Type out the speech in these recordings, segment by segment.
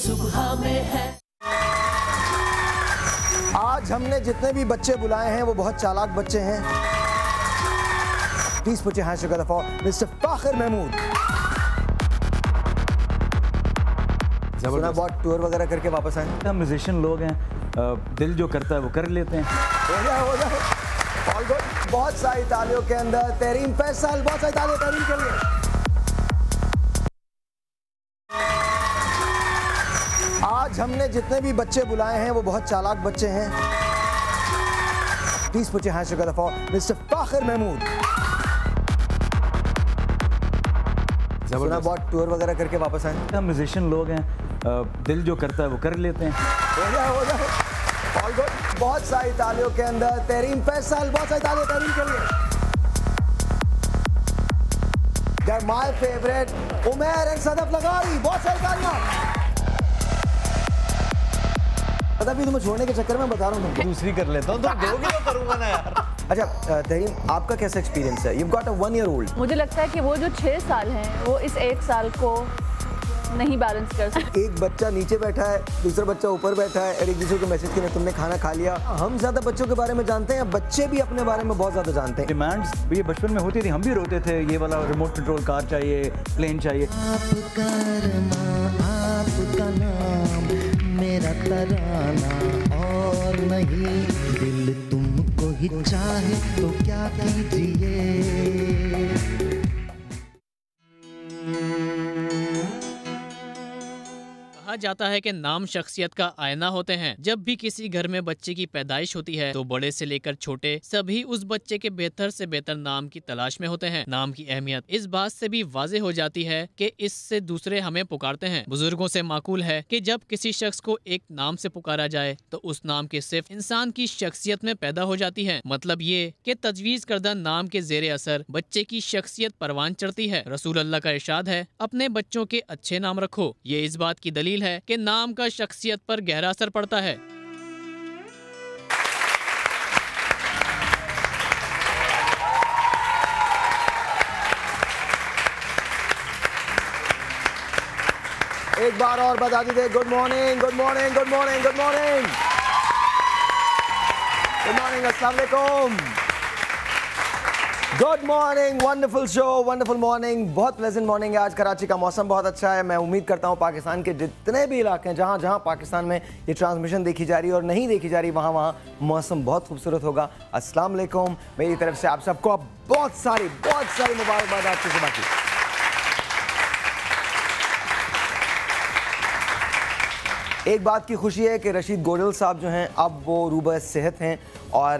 सुबह में है। आज हमने जितने भी बच्चे बुलाए हैं वो बहुत चालाक बच्चे हैं। Please put your hands together for mister Fakhir Mahmood. सुना बहुत टूर वगैरह करके वापस आए। हम म्यूजिशियन लोग हैं, दिल जो करता है वो कर लेते हैं। हो जाए ऑल गुड। बहुत सारी तालियों के अंदर तहरीन फैसल, बहुत सारी तालियां तहरीन के लिए। आज हमने जितने भी बच्चे बुलाए हैं वो बहुत चालाक बच्चे हैं। Please put your hands together for mister Fakhir Mahmood. सुना बहुत टूर वगैरह करके वापस आए। हम म्यूजिशियन लोग हैं, दिल जो करता है वो कर लेते हैं। हो जाए ऑल गुड। बहुत सारी तालियों के अंदर तहरीन फैसल, बहुत सारी तालियां तहरीन के लिए। They're my favorite Umair and Sadaf Lagari. बहुत सारी तालियां। पता भी तुम्हें छोड़ने के चक्कर में बता रहा हूँ तुमको। दूसरी कर लेता हूँ तो दोगे तो करूँगा ना यार। अच्छा तहरीन, आपका कैसा एक्सपीरियंस है? You've got a 1 year old। मुझे लगता है कि वो जो 6 साल हैं वो इस 1 साल को नहीं बैलेंस कर सकते। एक बच्चा नीचे बैठा है, दूसरा बच्चा ऊपर बैठा है और एक दूसरे को मैसेज करें तुमने खाना खा लिया। हम ज्यादा बच्चों के बारे में जानते हैं, बच्चे भी अपने बारे में बहुत ज्यादा जानते हैं। डिमांड्स भी ये बचपन में होती थी, हम भी रोते थे ये वाला रिमोट कंट्रोल कार चाहिए, प्लेन चाहिए। आपका नाम मेरा तराना और नहीं, दिल तुमको ही चाहे तो क्या कीजिए। कहा जाता है कि नाम शख्सियत का आईना होते हैं। जब भी किसी घर में बच्चे की पैदाइश होती है तो बड़े से लेकर छोटे सभी उस बच्चे के बेहतर से बेहतर नाम की तलाश में होते हैं। नाम की अहमियत इस बात से भी वाज़ेह हो जाती है कि इससे दूसरे हमें पुकारते हैं। बुजुर्गों से माकूल है कि जब किसी शख्स को एक नाम से पुकारा जाए तो उस नाम के सिर्फ इंसान की शख्सियत में पैदा हो जाती है। मतलब ये कि तजवीज़ करदा नाम के ज़ेरे असर बच्चे की शख्सियत परवान चढ़ती है। रसूल अल्लाह का इरशाद है, अपने बच्चों के अच्छे नाम रखो। ये इस बात की दलील है कि नाम का शख्सियत पर गहरा असर पड़ता है। एक बार और बता दीजिए good morning, good morning, good morning, good morning, good morning, अस्सलाम वालेकुम, good morning. Wonderful show, wonderful morning, बहुत प्लेजेंट मॉर्निंग है आज। कराची का मौसम बहुत अच्छा है। मैं उम्मीद करता हूँ पाकिस्तान के जितने भी इलाके हैं जहाँ जहाँ पाकिस्तान में ये ट्रांसमिशन देखी जा रही है और नहीं देखी जा रही, वहाँ वहाँ मौसम बहुत खूबसूरत होगा। अस्सलाम वालेकुम, मेरी तरफ से आप सबको बहुत सारी मुबारकबाद आपकी सुबह की। एक बात की खुशी है कि रशीद गोडल साहब जो हैं अब वो रूबा सेहत हैं और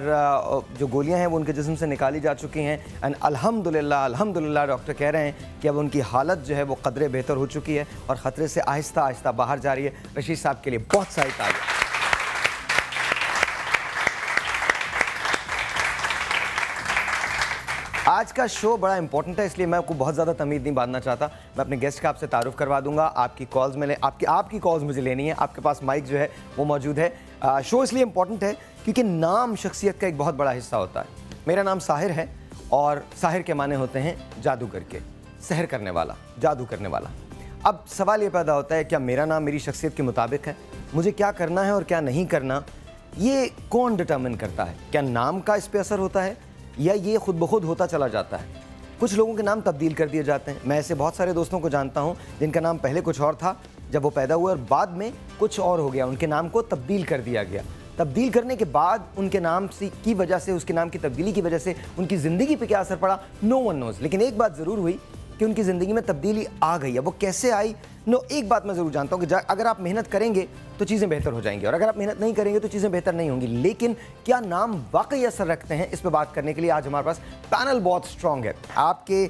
जो गोलियां हैं वो उनके जिस्म से निकाली जा चुकी हैं। एंड अल्हम्दुलिल्लाह डॉक्टर कह रहे हैं कि अब उनकी हालत जो है वो कदरे बेहतर हो चुकी है और ख़तरे से आहिस्ता आहिस्ता बाहर जा रही है। रशीद साहब के लिए बहुत सारी तारीफ। आज का शो बड़ा इंपॉर्टेंट है, इसलिए मैं आपको बहुत ज़्यादा तमीद नहीं बांधना चाहता। मैं अपने गेस्ट का आपसे तारुफ करवा दूंगा। आपकी कॉल्स में आपकी कॉल्स मुझे लेनी है। आपके पास माइक जो है वो मौजूद है। शो इसलिए इंपॉर्टेंट है क्योंकि नाम शख्सियत का एक बहुत बड़ा हिस्सा होता है। मेरा नाम साहिर है और साहिर के माने होते हैं जादूगर के, सहर करने वाला, जादू करने वाला। अब सवाल ये पैदा होता है, क्या मेरा नाम मेरी शख्सियत के मुताबिक है? मुझे क्या करना है और क्या नहीं करना ये कौन डिटर्मिन करता है? क्या नाम का इस पर असर होता है या ये खुद ब खुद होता चला जाता है? कुछ लोगों के नाम तब्दील कर दिए जाते हैं। मैं ऐसे बहुत सारे दोस्तों को जानता हूं जिनका नाम पहले कुछ और था जब वो पैदा हुए और बाद में कुछ और हो गया, उनके नाम को तब्दील कर दिया गया। तब्दील करने के बाद उनके नाम की वजह से, उसके नाम की तब्दीली की वजह से उनकी ज़िंदगी पे क्या असर पड़ा, नो वन नोज़। लेकिन एक बात ज़रूर हुई कि उनकी ज़िंदगी में तब्दीली आ गई है। वो कैसे आई, एक बात मैं ज़रूर जानता हूँ कि अगर आप मेहनत करेंगे तो चीज़ें बेहतर हो जाएंगी और अगर आप मेहनत नहीं करेंगे तो चीज़ें बेहतर नहीं होंगी। लेकिन क्या नाम वाकई असर रखते हैं, इस पर बात करने के लिए आज हमारे पास पैनल बहुत स्ट्रॉन्ग है। आपके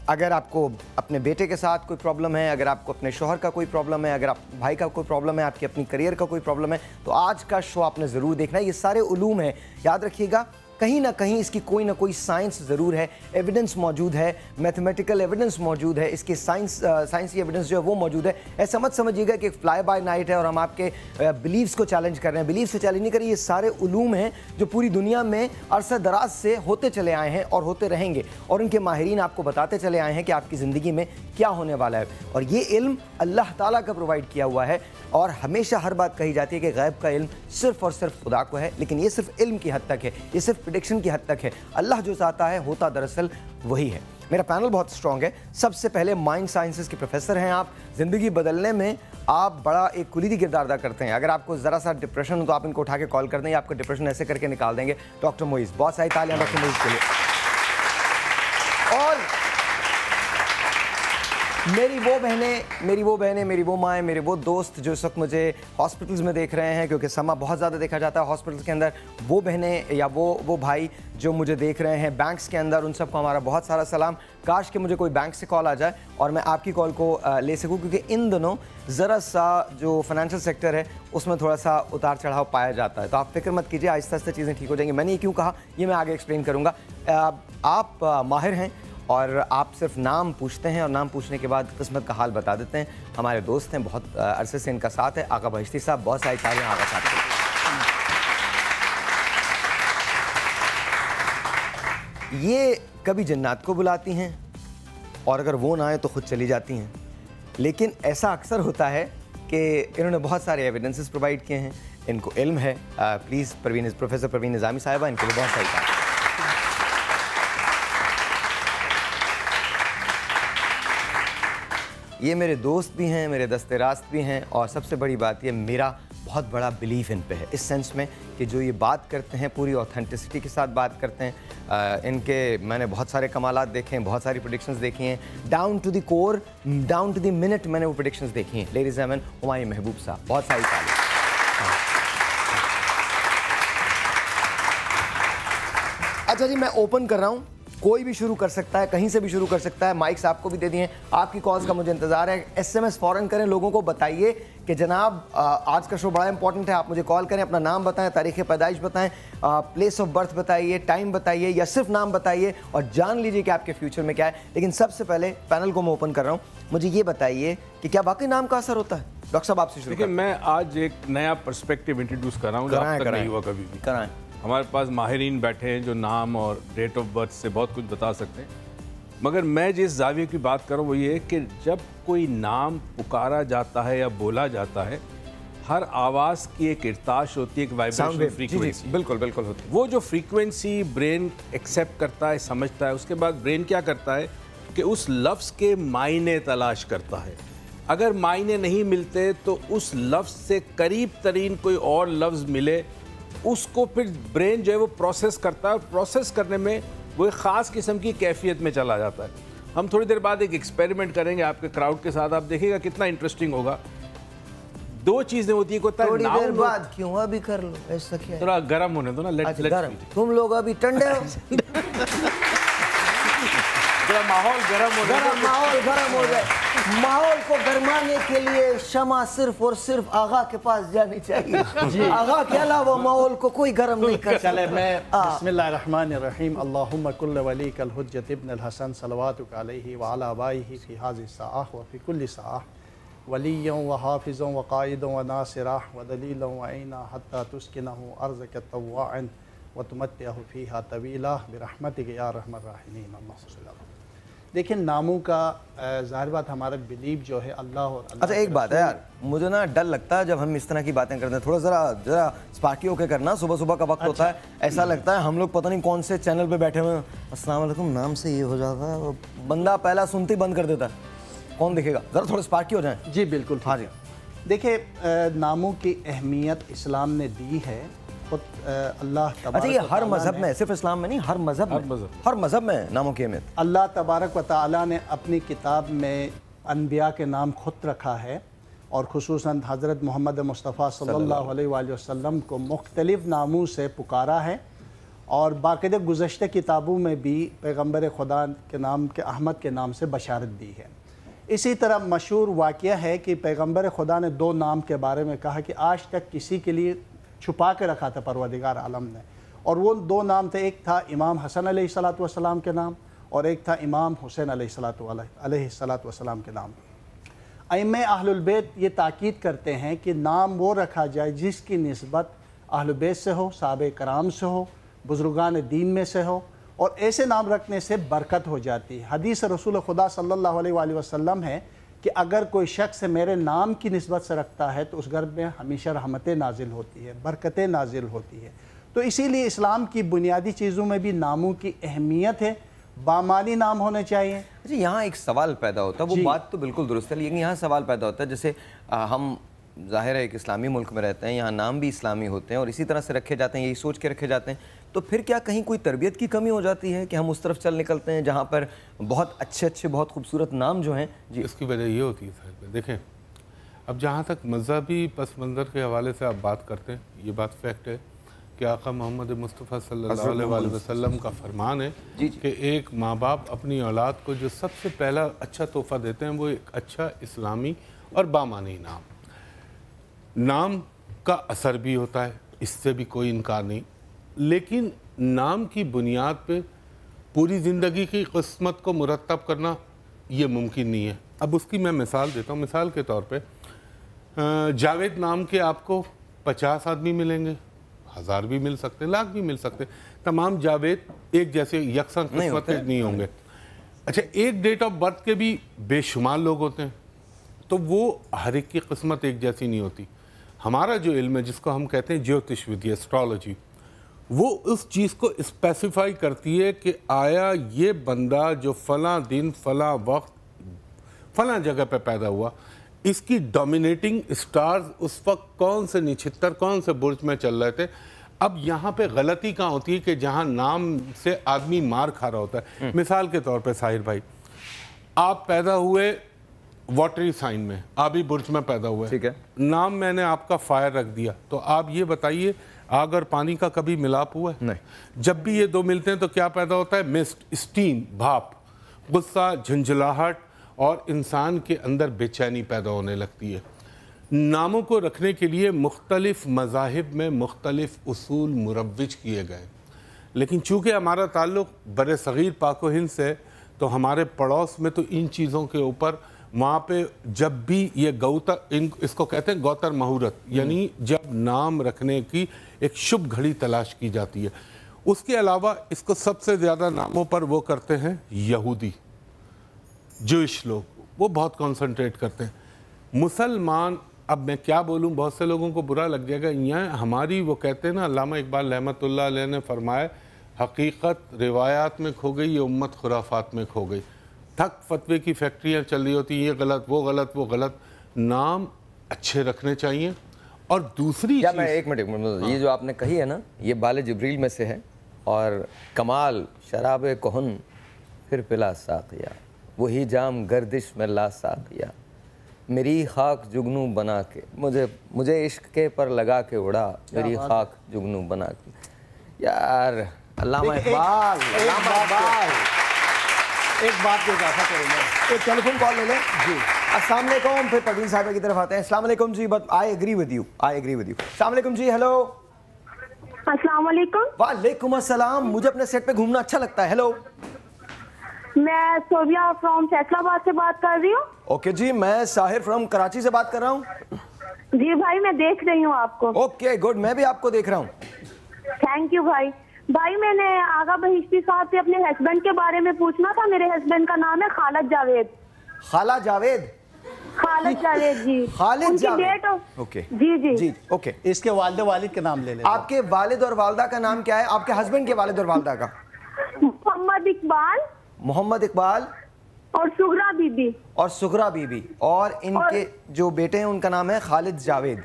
अगर आपको अपने बेटे के साथ कोई प्रॉब्लम है, अगर आपको अपने शौहर का कोई प्रॉब्लम है, अगर आप भाई का कोई प्रॉब्लम है, आपकी अपनी करियर का कोई प्रॉब्लम है, तो आज का शो आपने ज़रूर देखना है। ये सारे उलूम हैं, याद रखिएगा। कहीं ना कहीं इसकी कोई ना कोई साइंस ज़रूर है, एविडेंस मौजूद है, मैथमेटिकल एविडेंस मौजूद है, इसके साइंसी एविडेंस जो है वो मौजूद है। ऐसा मत समझिएगा कि एक फ्लाई बाय नाइट है और हम आपके बिलीव्स को चैलेंज कर रहे हैं। बिलीव से चैलेंज नहीं करिए, ये सारे उलूम हैं जो पूरी दुनिया में अरसा दराज से होते चले आए हैं और होते रहेंगे, और उनके माहिरीन आपको बताते चले आए हैं कि आपकी ज़िंदगी में क्या होने वाला है। और ये इल्म अल्लाह ताला का प्रोवाइड किया हुआ है, और हमेशा हर बात कही जाती है कि गैब का इल्म सिर्फ और सिर्फ खुदा को है, लेकिन ये सिर्फ इल्म की हद तक है, ये सिर्फ प्रेडिक्शन की हद तक है। अल्लाह जो चाहता है होता दरअसल वही है। मेरा पैनल बहुत स्ट्रॉन्ग है। सबसे पहले माइंड साइंसेस के प्रोफेसर हैं आप। ज़िंदगी बदलने में आप बड़ा एक कुलीदी किरदार अदा करते हैं। अगर आपको ज़रा सा डिप्रेशन हो तो आप इनको उठा के कॉल कर दें, आपको डिप्रेशन ऐसे करके निकाल देंगे। डॉक्टर मोइज़, बहुत सारी तालियां डॉक्टर मोइज़ के लिए। और मेरी वो बहनें, मेरी वो माएँ, मेरे वो दोस्त जो इस वक्त मुझे हॉस्पिटल्स में देख रहे हैं, क्योंकि समा बहुत ज़्यादा देखा जाता है हॉस्पिटल्स के अंदर, वो बहनें या वो भाई जो मुझे देख रहे हैं बैंक्स के अंदर, उन सबको हमारा बहुत सारा सलाम। काश कि मुझे कोई बैंक से कॉल आ जाए और मैं आपकी कॉल को ले सकूं, क्योंकि इन दिनों ज़रा सा जो फाइनेंशियल सेक्टर है उसमें थोड़ा सा उतार चढ़ाव पाया जाता है। तो आप फिक्र मत कीजिए, आहिस्ता आहिस्ता चीज़ें ठीक हो जाएंगी। मैंने ये क्यों कहा ये मैं आगे एक्सप्लेन करूँगा। आप माहिर हैं और आप सिर्फ नाम पूछते हैं और नाम पूछने के बाद किस्मत का हाल बता देते हैं। हमारे दोस्त हैं, बहुत अरसे से इनका साथ है, आगा बहिश्ती साहब। बहुत सारी तालियां आगा साहब के। ये कभी जन्नत को बुलाती हैं और अगर वो ना आए तो खुद चली जाती हैं, लेकिन ऐसा अक्सर होता है कि इन्होंने बहुत सारे एविडेंसेस प्रोवाइड किए हैं, इनको इल्म है। प्लीज़ प्रोफेसर परवीन निज़ामी साहिबा, इनके लिए बहुत सारी तालियां। ये मेरे दोस्त भी हैं, मेरे दस्ते रास्त भी हैं, और सबसे बड़ी बात ये मेरा बहुत बड़ा बिलीफ इन पे है, इस सेंस में कि जो ये बात करते हैं पूरी ऑथेंटिसिटी के साथ बात करते हैं। इनके मैंने बहुत सारे कमालात देखे हैं, बहुत सारी प्रेडिक्शंस देखी हैं, down to the core, down to the minute मैंने वो प्रेडिक्शंस देखी हैं। लेडीज़ एंड जेंटलमैन, हुमायूं महबूब साहब, बहुत सारी तालियां। अच्छा जी, मैं ओपन कर रहा हूँ, कोई भी शुरू कर सकता है, कहीं से भी शुरू कर सकता है। माइक्स आपको भी दे दिए, आपकी कॉल्स का मुझे इंतजार है। SMS फ़ौरन करें, लोगों को बताइए कि जनाब आज का शो बड़ा इंपॉर्टेंट है, आप मुझे कॉल करें, अपना नाम बताएं, तारीख़ पैदाइश बताएं, प्लेस ऑफ बर्थ बताइए, टाइम बताइए, या सिर्फ नाम बताइए और जान लीजिए कि आपके फ्यूचर में क्या है। लेकिन सबसे पहले पैनल को मैं ओपन कर रहा हूँ, मुझे ये बताइए कि क्या वाकई नाम का असर होता है? डॉक्टर साहब आपसे शुरू। देखिए, मैं आज एक नया पर्सपेक्टिव इंट्रोड्यूस कर रहा हूँ जो अब तक नहीं हुआ कभी भी। कराएं। हमारे पास माहिरीन बैठे हैं जो नाम और डेट ऑफ बर्थ से बहुत कुछ बता सकते हैं, मगर मैं जिस जाविये की बात कर रहा हूँ वो ये है कि जब कोई नाम पुकारा जाता है या बोला जाता है, हर आवाज़ की एक इर्ताश होती है, एक वाइब्रेशनल फ्रीक्वेंसी। बिल्कुल बिल्कुल होती है। वो जो फ्रीक्वेंसी ब्रेन एक्सेप्ट करता है, समझता है, उसके बाद ब्रेन क्या करता है कि उस लफ्ज़ के मायने तलाश करता है। अगर मायने नहीं मिलते तो उस लफ्ज़ से करीब तरीन कोई और लफ्ज़ मिले, उसको फिर ब्रेन जो है वो प्रोसेस करता है। प्रोसेस करने में वो एक ख़ास किस्म की कैफियत में चला जाता है। हम थोड़ी देर बाद एक एक्सपेरिमेंट करेंगे आपके क्राउड के साथ, आप देखिएगा कितना इंटरेस्टिंग होगा। दो चीज़ें होती है, थोड़ी देर बाद क्यों, अभी कर लो, ऐसा क्या है? थोड़ा गर्म होने दो ना, लेट्स तुम लोग अभी ठंडे हो। माहौल गर्म हो जाए। माहौल को गरमाने के लिए शमा सिर्फ और सिर्फ आगा के पास जानी चाहिए। आगा के अलावा माहौल को कोई गर्म नहीं कर सकता। चले मैं बिस्मिल्लाहिर्रहमानिर्रहीम। अल्लाहुम्मा कुल्ल वलीकल हुज्जत इब्न अल हसन सलवातुक अलैहि व अला आबाइहि फी हाज़िहि साअह व फी कुल्लि साअह वलिय्यन व हाफ़िज़न व क़ाइदन व नासिरह व दलीलन व ऐना हत्ता तुस्किनहु अर्ज़क तव्वाअन व तुमत्तिअहु फ़ीहा तवीला बिरहमतिक या अरहमर राहिमीन। अल्लाहुम्मा सल्लि अला। देखिए, नामों का ज़ाहिर बात हमारा बिलीव जो है अल्लाह और अल्लाह। अच्छा, एक बात है यार, मुझे ना डर लगता है जब हम इस तरह की बातें करते हैं, थोड़ा ज़रा स्पार्की होकर करना। सुबह सुबह का वक्त होता है, ऐसा लगता है हम लोग पता नहीं कौन से चैनल पे बैठे हुए हैं। अस्सलाम वालेकुम नाम से ये हो जाता है, बंदा पहला सुनते ही बंद कर देता है। कौन दिखेगा? ज़रा थोड़ा स्पार्की हो जाए। जी बिल्कुल। हाँ जी, देखिए, नामों की अहमियत इस्लाम ने दी है। अल्लाह अच्छा, ये हर मज़हब में, सिर्फ इस्लाम में नहीं, हर मज़हब में नामों की अहमियत अल्लाह तबारक व तआला ने अपनी किताब में अनबिया के नाम खुद रखा है, और खुसूसन हज़रत मोहम्मद मुस्तफ़ा सल्लल्लाहु अलैहि वसल्लम को मुख्तलिफ़ नामों से पुकारा है। और बाकायदा गुज़श्ता किताबों में भी पैगम्बर खुदा के नाम के अहमद के नाम से बशारत दी है। इसी तरह मशहूर वाक़या है कि पैगम्बर खुदा ने दो नाम के बारे में कहा कि आज तक किसी के लिए छुपा के रखा था परवरदिगार आलम ने, اور وہ دو نام تھے، ایک تھا امام حسن علیہ الصلوۃ والسلام کے نام اور ایک تھا امام حسین علیہ الصلوۃ والسلام کے نام۔ ائمہ اہل البیت یہ تاکید کرتے ہیں کہ نام وہ رکھا جائے جس کی نسبت اہل بیت سے ہو، صحابہ کرام سے ہو، بزرگان دین میں سے ہو، اور ایسے نام رکھنے سے برکت ہو جاتی ہے۔ حدیث رسول خدا صلی اللہ علیہ وآلہ وسلم ہے کہ اگر کوئی شخص میرے نام کی نسبت سے رکھتا ہے تو اس گھر میں ہمیشہ رحمتیں نازل ہوتی ہے، برکتیں نازل ہوتی ہے۔ تو اسی لیے اسلام کی بنیادی چیزوں میں بھی ناموں کی اہمیت ہے، بامانی نام ہونے چاہیے۔ جی یہاں ایک سوال پیدا ہوتا ہے، وہ بات تو بالکل درست ہے، لیکن یہاں سوال پیدا ہوتا ہے جیسے ہم ظاہر ہے ایک اسلامی ملک میں رہتے ہیں، یہاں نام بھی اسلامی ہوتے ہیں اور اسی طرح سے رکھے جاتے ہیں، یہی سوچ کے رکھے جاتے ہیں، تو پھر کیا کہیں کوئی تربیت کی کمی ہو جاتی ہے کہ ہم اس طرف چل نکلتے ہیں جہاں پر بہت اچھے بہت خوبصورت نام جو ہیں؟ جی اس کی وجہ یہ ہوتی ہے صاحب، دیکھیں اب جہاں تک مذہبی پس منظر کے حوالے سے آپ بات کرتے ہیں، یہ بات فیکٹ ہے کہ آقا محمد مصطفیٰ صلی اللہ علیہ وآلہ وسلم کا فرمان ہے کہ ایک ماں باپ اپنی اولاد کو جو سب سے پہلا اچھا تحفہ دیتے ہیں وہ ایک اچھا اسلامی اور بامانی نام کا اثر بھی ہوتا ہے، اس سے بھی کوئی انکار نہیں، لیکن نام کی بنیاد پہ پوری زندگی کی قسمت کو مرتب کرنا یہ ممکن نہیں ہے۔ اب اس کی میں مثال دیتا ہوں، مثال کے طور پہ جاوید نام کے آپ کو 50 آدمی ملیں گے، 1000 بھی مل سکتے، لاکھ بھی مل سکتے، تمام جاوید ایک جیسے یکساں قسمت کے نہیں ہوں گے۔ اچھا ایک ڈیٹ آف برتھ کے بھی بے شمار لوگ ہوتے ہیں، تو وہ ہر ایک کی قسمت ایک جیسی نہیں ہوتی۔ ہمارا جو علم ہے جس کو ہم کہتے ہیں جیوتش ودیا، اسٹرالوجی، وہ اس چیز کو اسپیسیفائی کرتی ہے کہ آیا یہ بندہ جو فلاں دن فلاں وقت فلاں جگہ پہ پیدا ہوا، اس کی ڈومینیٹنگ اسٹارز اس وقت کون سے نچھتر کون سے برج میں چل رہے تھے۔ اب یہاں پہ غلطی کہاں ہوتی ہے کہ جہاں نام سے آدمی مار کھا رہا ہوتا ہے۔ مثال کے طور پہ ساحر بھائی، آپ پیدا ہوئے واٹری سائن میں، آبی برج میں پیدا ہوئے، ٹھیک ہے، نام میں نے آپ کا فائر رکھ دیا، تو آپ یہ بتائیے آگ اور پانی کا کبھی ملاپ ہوا ہے؟ نہیں۔ جب بھی یہ دو ملتے ہیں تو کیا پیدا ہوتا ہے؟ مسٹ، اسٹیم، بھاپ، غصہ، جھنجھلاہٹ اور انسان کے اندر بے چینی پیدا ہونے لگتی ہے۔ ناموں کو رکھنے کے لیے مختلف مذاہب میں مختلف اصول مروج کیے گئے، لیکن چونکہ ہمارا تعلق بر صغیر پاک و ہند سے، تو ہمارے پڑوس میں تو ان چیزوں کے اوپر وہاں پہ جب بھی یہ اس کو کہتے ہیں گوتر مہورت، یعنی جب نام رکھنے کی ایک شبھ گھڑی تلاش کی جاتی ہے۔ اس کے علاوہ اس کو سب سے زیادہ ناموں پر وہ کرتے ہیں یہودی، جوئش لوگ، وہ بہت کنسنٹریٹ کرتے ہیں۔ مسلمان، اب میں کیا بولوں، بہت سے لوگوں کو برا لگ جائے گا، یہاں ہماری وہ کہتے ہیں نا، علامہ اقبال رحمۃ اللہ علیہ نے فرمایا حقیقت روایات میں کھو گئی، یہ امت خرافات میں کھو گئی۔ تھک فتوے کی فیکٹریاں چل رہی ہوتی ہیں، یہ غلط وہ غلط وہ غلط۔ نام اچھے رکھنے چاہیے۔ اور دوسری میں ایک منٹ، یہ جو آپ نے کہی ہے نا، یہ بال جبریل میں سے ہے، اور کمال شراب کہن پھر پلا ساقیا، وہی جام گردش میں لا ساقیا، میری خاک جگنو بنا کے، مجھے عشق کے پر لگا کے اڑا، میری خاک جگنو بنا کے۔ یار علامہ اقبال، ایک بات کو اضافہ کروں گا، ایک ٹیلی فون کال لے لیں۔ جی السلام علیکم، پھر پروین صاحبہ کی طرف آتے ہیں۔ السلام علیکم جی، but I agree with you. السلام علیکم جی، ہیلو۔ السلام علیکم۔ وعلیکم السلام، مجھے اپنے سیٹ پہ گھومنا اچھا لگتا ہے۔ ہیلو، میں صوبیہ فرام فیصلہ آباد سے بات کر رہی ہوں۔ اوکے جی، میں ساحر فرام کراچی سے بات کر رہا ہوں۔ جی بھائی، میں دیکھ رہی ہوں آپ کو۔ اوکے گڈ، میں بھی آپ کو دیکھ رہا ہوں۔ تھینک یو بھائی۔ بھائی میں نے آغا بہشتی صاحب سے اپنے ہسبینڈ کے بارے میں پوچھنا تھا۔ میرے ہسبینڈ کا نام ہے خالد جاوید۔ خالہ جاوید؟ خالد جاوید جی، خالد جاوید، اوکے جی جی جی اوکے۔ اس کے والد والد کے نام لے لیں۔ آپ کے والد اور والدہ کا نام کیا ہے؟ آپ کے ہسبینڈ کے والد اور والدہ کا؟ محمد اقبال، محمد اقبال اور سغرا بی بی۔ اور سغرا بی بی، اور ان کے جو بیٹے ہیں ان کا نام ہے خالد جاوید۔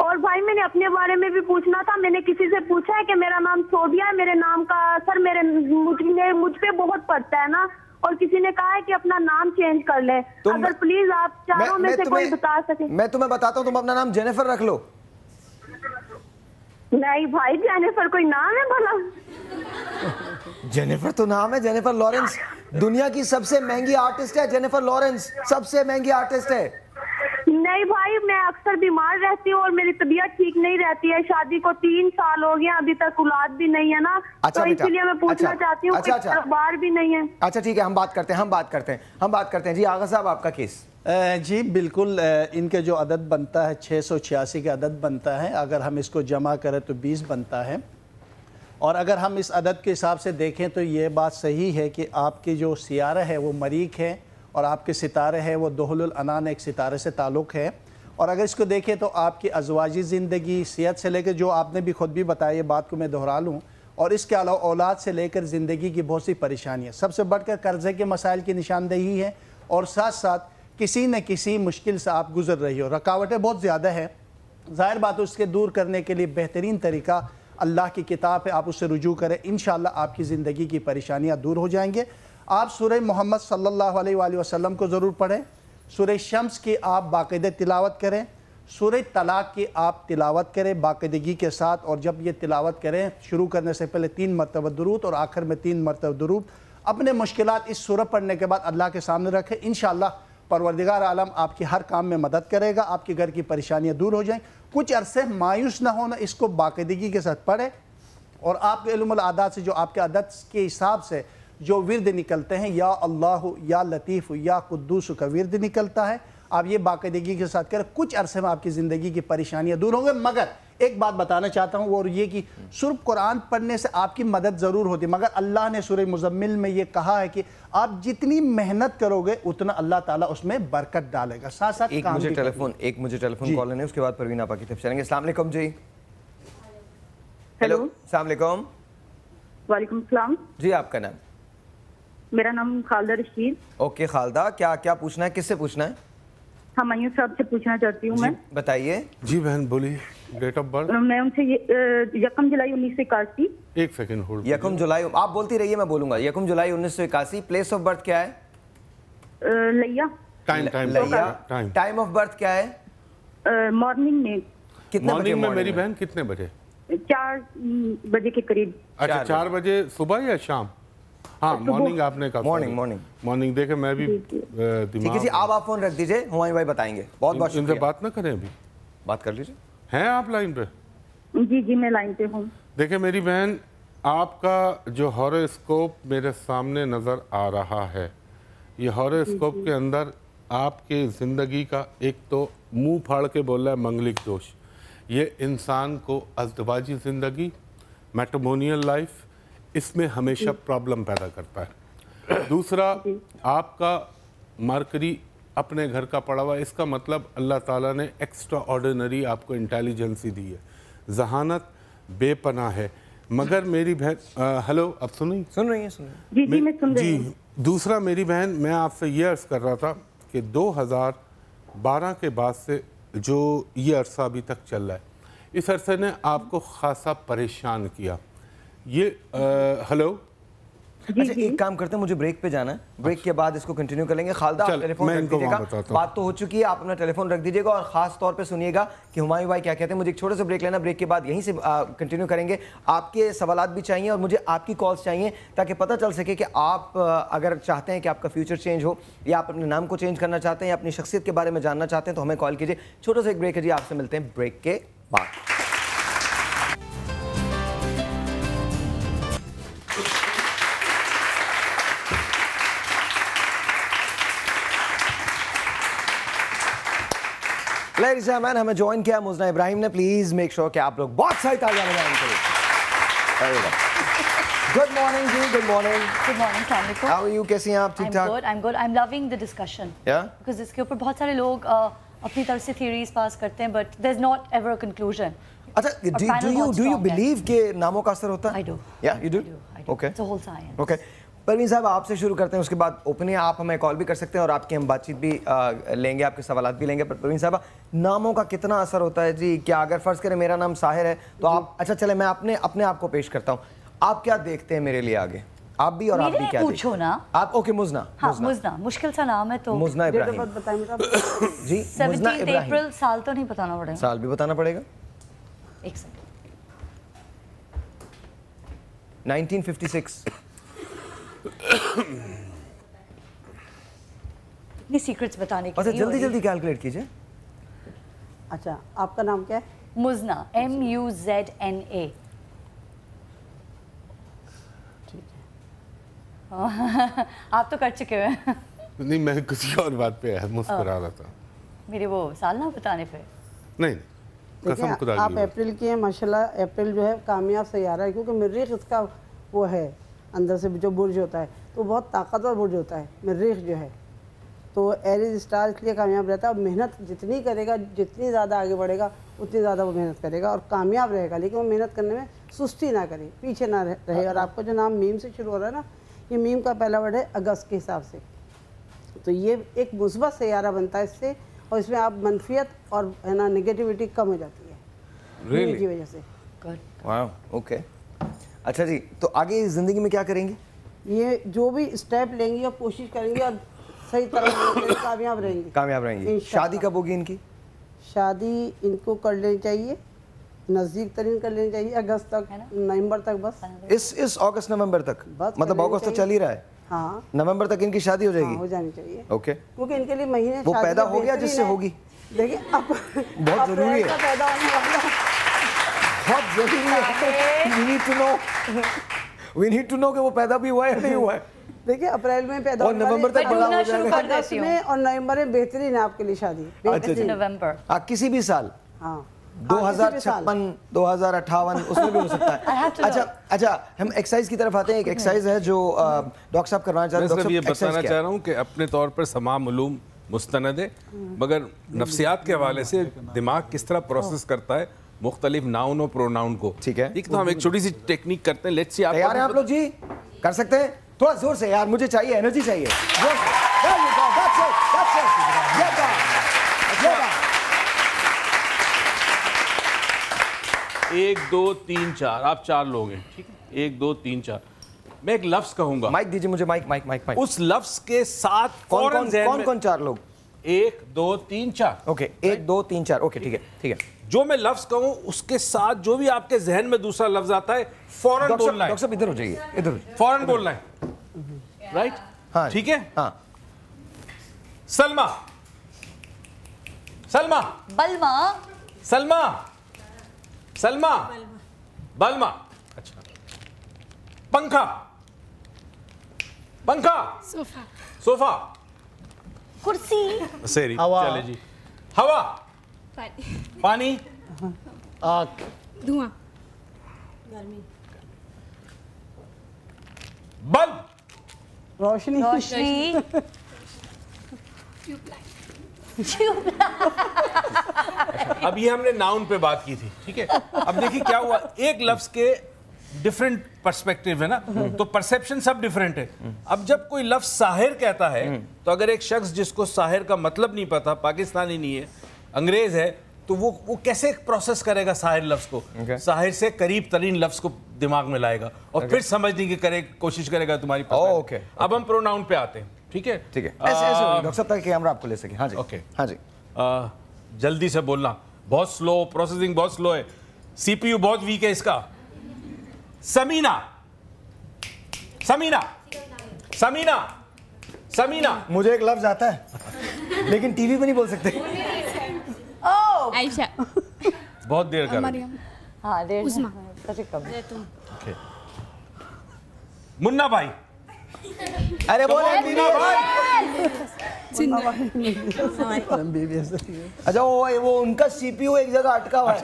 اور بھائی میں نے اپنے بارے میں بھی پوچھنا تھا۔ میں نے کسی سے پوچھا ہے کہ میرا نام صوبیہ ہے، میرے نام کا اثر مجھ پہ بہت پڑتا ہے نا، اور کسی نے کہا ہے کہ اپنا نام چینج کر لیں۔ اگر پلیز آپ چاروں میں سے کوئی بتا سکیں۔ میں تمہیں بتاتا ہوں، تم اپنا نام جینیفر رکھ لو۔ نہیں بھائی، جینیفر کوئی نام ہے بھلا؟ جینیفر تو نام ہے، جینیفر لارنس دنیا کی سب سے مہنگی آرٹسٹ ہے، جینیفر لارنس سب سے مہنگی آرٹسٹ ہے۔ नहीं भाई, मैं अक्सर बीमार रहती हूँ और मेरी तबीयत ठीक नहीं रहती है। शादी को 3 साल हो गया, अभी तक औलाद भी नहीं है ना। अच्छा तो बेटा, इसलिए मैं पूछना चाहती हूँ, अच्छा, कारोबार भी नहीं है। अच्छा ठीक है, हम बात करते हैं जी। आगा साहब, आपका केस। जी बिल्कुल, इनके जो अदद बनता है 686 का अदद बनता है। अगर हम इसको जमा करें तो 20 बनता है। और अगर हम इस अदद के हिसाब से देखें तो ये बात सही है कि आपकी जो सियारा है वो मरीख है और आपके सितारे हैं वो दोहलुल अनान एक सितारे से ताल्लुक़ है। और अगर इसको देखें तो आपकी अज़वाजी ज़िंदगी, सेहत से लेकर, जो आपने भी खुद भी बताया, ये बात को मैं दोहरा लूँ, और इसके अलावा औलाद से लेकर ज़िंदगी की बहुत सी परेशानियाँ, सबसे बढ़कर कर्ज़े के मसाइल की निशानदेही है। और साथ साथ किसी न किसी मुश्किल से आप गुजर रही हो, रकावटें बहुत ज़्यादा हैं। ज़ाहिर बात है, उसके दूर करने के लिए बेहतरीन तरीका अल्लाह की किताब है, आप उससे रुजू करें, इंशाअल्लाह आपकी ज़िंदगी की परेशानियाँ दूर हो जाएंगे। आप सूरह मोहम्मद सल्लल्लाहु अलैहि वसल्लम को ज़रूर पढ़ें, सूरह शम्स की आप बाकायदे तिलावत करें, सूरह तलाक की आप तिलावत करें बाकायदगी के साथ। और जब ये तिलावत करें, शुरू करने से पहले 3 मरतबा दुरूद और आखिर में 3 मरतबा दुरूद। अपने मुश्किलात इस सूरह पढ़ने के बाद अल्लाह के सामने रखें, इंशाअल्लाह परवरदिगार आलम आपकी हर काम में मदद करेगा, आपके घर की परेशानियाँ दूर हो जाएं। कुछ अरसे मायूस ना होना, इसको बाकायदगी के साथ पढ़ें। और आपके इल्मुल आदात से, जो आपके आदत के हिसाब से जो विर्द निकलते हैं, या अल्लाह या लतीफ़ या कुद्दूस का विर्द निकलता है, आप ये बाकायदगी के साथ करें, कुछ अरसे में आपकी ज़िंदगी की परेशानियाँ दूर होंगे। मगर एक बात बताना चाहता हूँ, और ये कि सिर्फ कुरान पढ़ने से आपकी मदद ज़रूर होती, मगर अल्लाह ने सूरह मुज़म्मिल में ये कहा है कि आप जितनी मेहनत करोगे उतना अल्लाह ताला उसमें बरकत डालेगा। साथ साथ एक मुझे टेलीफोन कॉल लेने, उसके बाद परवीन आपा की तरफ चलेंगे। अस्सलाम वालेकुम जी। हेलो, अस्सलाम वालेकुम। वालेकुम सलाम जी, आपका नाम? मेरा नाम खालदा रशीद। ओके खालदा, क्या पूछना है, किससे पूछना है? हमायूं साहब से पूछना चाहती हूँ मैं। बताइए जी बहन, बोलिए। Date of birth? मैं उनसे 1 जुलाई 1981। एक सेकंड होल्ड। 1 जुलाई, आप बोलती रहिए, मैं बोलूंगा। 1 जुलाई 1981। प्लेस ऑफ बर्थ क्या है? लैया। टाइम ऑफ बर्थ क्या है? मॉर्निंग में। कितने बजे में मेरी बहन? कितने बजे? 4 बजे के करीब। अच्छा, 4 बजे सुबह या शाम? हाँ, मॉर्निंग आपने कहा। मॉर्निंग देखे, मैं भी ठीक है जी। आप फोन रख दीजिए, हुमायूं भाई बताएंगे। बहुत इनसे बात ना करें, अभी बात कर लीजिए। हैं आप लाइन पे? जी मैं लाइन पे हूँ। देखिए मेरी बहन, आपका जो हॉरोस्कोप मेरे सामने नज़र आ रहा है, ये हॉरोस्कोप के अंदर आपके ज़िंदगी का एक तो मुंह फाड़ के बोल रहा है मंगलिक दोष। ये इंसान को अज़दवाजी ज़िंदगी, मैट्रिमोनियल लाइफ, इसमें हमेशा प्रॉब्लम पैदा करता है। दूसरा, आपका मरकरी अपने घर का पड़ा हुआ, इसका मतलब अल्लाह ताला ने एक्स्ट्रा ऑर्डिनरी आपको इंटेलिजेंसी दी है, जहानत बेपनाह है। मगर मेरी बहन, हेलो, अब सुन रही है? जी मैं सुन रही हूँ। दूसरा मेरी बहन, मैं आपसे ये अर्ज़ कर रहा था कि 2012 के बाद से जो ये अरसा अभी तक चल रहा है, इस अरसे ने आपको खासा परेशान किया। ये हेलो, अच्छा एक काम करते हैं, मुझे ब्रेक पे जाना है, ब्रेक के बाद इसको कंटिन्यू करेंगे। खालदा, आप टेलीफोन रख दीजिएगा, बात तो हो चुकी है, आप अपना टेलीफोन रख दीजिएगा और खास तौर पे सुनिएगा कि हुमायूं भाई क्या कहते हैं। मुझे एक छोटे से ब्रेक लेना, ब्रेक के बाद यहीं से कंटिन्यू करेंगे। आपके सवालात भी चाहिए और मुझे आपकी कॉल्स चाहिए, ताकि पता चल सके कि आप अगर चाहते हैं कि आपका फ्यूचर चेंज हो, या आप अपने नाम को चेंज करना चाहते हैं, या अपनी शख्सियत के बारे में जानना चाहते हैं, तो हमें कॉल कीजिए। छोटा सा एक ब्रेक है जी, आपसे मिलते हैं ब्रेक के बाद। लेडीज एंड जेंटलमैन, हमें ज्वाइन किया मुज़ना इब्राहिम ने। प्लीज मेक श्योर कि आप लोग बहुत सारी तालियां बजाएं करें। गुड मॉर्निंग जी, गुड मॉर्निंग। गुड मॉर्निंग, अस्सलाम वालेकुम। हाउ आर यू, कैसी हैं आप? ठीक ठाक? I am good. I am loving the discussion, because इसके ऊपर बहुत सारे लोग अपनी तरफ से थ्योरीज पास करते हैं, but there is not ever a conclusion. अच्छा, डू यू बिलीव कि नामों का असर होता है? I do. या you do? Okay, it's a whole science. Okay, Parveen साहब आपसे शुरू करते हैं, उसके बाद ओपनली आप हमें कॉल भी कर सकते हैं और आपकी हम बातचीत भी लेंगे, आपके सवालात भी लेंगे। पर परवीन साहब, नामों का कितना असर होता है जी? क्या अगर फ़र्ज़ करें मेरा नाम साहिर है तो आप, अच्छा चले मैं अपने आप को पेश करता हूँ, आप क्या देखते हैं मेरे लिए आगे? आप भी और आप भी क्या पूछो ना आप? ओके, मुज़ना। हाँ, मुज़ना मुश्किल सा नाम है तो मुज़ना इब्राहिम जी। 17 अप्रैल, साल तो नहीं बताना पड़ेगा? साल भी बताना पड़ेगा। एक सेकंड। 1956। इतनी सीक्रेट्स बताने की अच्छा, जल्दी कैलकुलेट कीजिए। अच्छा, आपका नाम क्या है? मुजना, MUZNA। ठीक है। आप तो कर चुके हैं। नहीं, मैं किसी और बात पे मुस्कुरा रहा था। मेरे वो साल ना बताने पे। नहीं, कसम खुदा की। आप अप्रैल की हैं माशाल्लाह। अप्रैल जो है कामयाब सैयारा है, क्योंकि मरीख इसका वो है, अंदर से जो बुर्ज होता है तो बहुत ताकतवर बुर्ज होता है मरीख जो है। तो एरीज स्टार इसलिए कामयाब रहता है। मेहनत जितनी करेगा, जितनी ज़्यादा आगे बढ़ेगा, उतनी ज़्यादा वो मेहनत करेगा और कामयाब रहेगा। लेकिन वो मेहनत करने में सुस्ती ना करे, पीछे ना रहे। और आपका जो नाम मीम से शुरू हो रहा है ना, ये मीम का पहला वर्ड है अगस्त के हिसाब से। तो ये एक मुस्बत सैयारा बनता है इससे, और इसमें आप मनफियत और है ना नेगेटिविटी कम हो जाती है really? की वजह से। वाह, ओके। अच्छा जी, तो आगे ज़िंदगी में क्या करेंगी? ये जो भी स्टेप लेंगी और कोशिश करेंगी और सही तरह से कामयाब रहेंगी। कामयाब रहेंगी। शादी कब होगी इनकी? शादी इनको कर लेनी चाहिए, नज़दीक तरीन कर लेनी चाहिए, अगस्त तक, नवंबर तक। बस इस अगस्त नवंबर तक? मतलब अगस्त तो चल ही रहा है। हाँ, नवंबर तक इनकी शादी हो जाएगी? हाँ, हो जानी चाहिए। ओके, क्योंकि इनके लिए महीने वो पैदा हो गया जिससे होगी। देखिए अब बहुत जरूरी है, पैदा होने वाला बहुत जरूरी है। We need to know कि वो पैदा भी हुआ है या नहीं हुआ है। देखिए अप्रैल में पैदा और नवंबर तक बड़ा हो जाएगा। अगस्त में और नवंबर में बेहतरीन है आपके लिए शादी। नवंबर किसी भी साल, हाँ, 2056, 2058 उसमें भी हो सकता है। अच्छा, हम एक्सरसाइज की तरफ आते हैं। एक एक्सरसाइज है जो डॉक्टर साहब करवाना चाहते हैं। मैं ये बताना चाह रहा हूँ कि अपने तौर पर तमाम उलूम मुस्तनद है, मगर नफ्सियात के हवाले से दिमाग किस तरह प्रोसेस करता है मुख्तलिफ नाउन और प्रोनाउन को। ठीक है, तो हम एक छोटी सी टेक्निक करते हैं। लेट्स सी, आप तैयार हैं आप लोग जी? कर सकते हैं? थोड़ा जोर से यार, मुझे चाहिए, एनर्जी चाहिए। जोर से। 1 2 3 4, आप 4 लोग हैं, ठीक है? 1 2 3 4। मैं एक लफ्ज कहूंगा। माइक दीजिए मुझे, माइक। उस लफ्ज के साथ कौन 4 लोग? 1 2 3 4। ओके, 1 2 3 4। ओके, ठीक है। जो मैं लफ्ज कहूं उसके साथ जो भी आपके जहन में दूसरा लफ्ज आता है फौरन बोलना है। डॉक्टर साहब इधर हो जाइए, इधर फौरन बोलना है, राइट? हाँ, ठीक है। हाँ। सलमा, बलमा, सलमा, बलमा। अच्छा, पंखा, सोफा, कुर्सी, सेरी, चले जी। हवा, पानी, आग, धुआं, बल्ब, रोशनी, अब ये हमने नाउन पे बात की थी, ठीक है? अब देखिए क्या हुआ, एक लफ्ज के डिफरेंट पर्सपेक्टिव है ना, तो परसेप्शन सब डिफरेंट है। अब जब कोई लफ्ज साहिर कहता है, तो अगर एक शख्स जिसको साहिर का मतलब नहीं पता, पाकिस्तानी नहीं है, अंग्रेज है, तो वो कैसे प्रोसेस करेगा साहिर लफ्ज को? साहिर से करीब तरीन लफ्ज को दिमाग में लाएगा और फिर समझने की कोशिश करेगा तुम्हारी। ओके, अब हम प्रोनाउन पे आते हैं, ठीक है? ठीक है, ऐसे डॉक्टर साहब ताकि कैमरा आपको ले सके। हाँ जी, ओके, हाँ जी। जल्दी से बोलना, बहुत स्लो, प्रोसेसिंग बहुत स्लो है, सीपीयू बहुत वीक है इसका। समीना। मुझे एक लफ्ज आता है लेकिन टीवी पे नहीं बोल सकते। आयशा, बहुत देर कर हाँ, देर उस्मा, मुन्ना भाई। अरे बोल अच्छा, वो उनका सीपीयू एक जगह अटका हुआ है।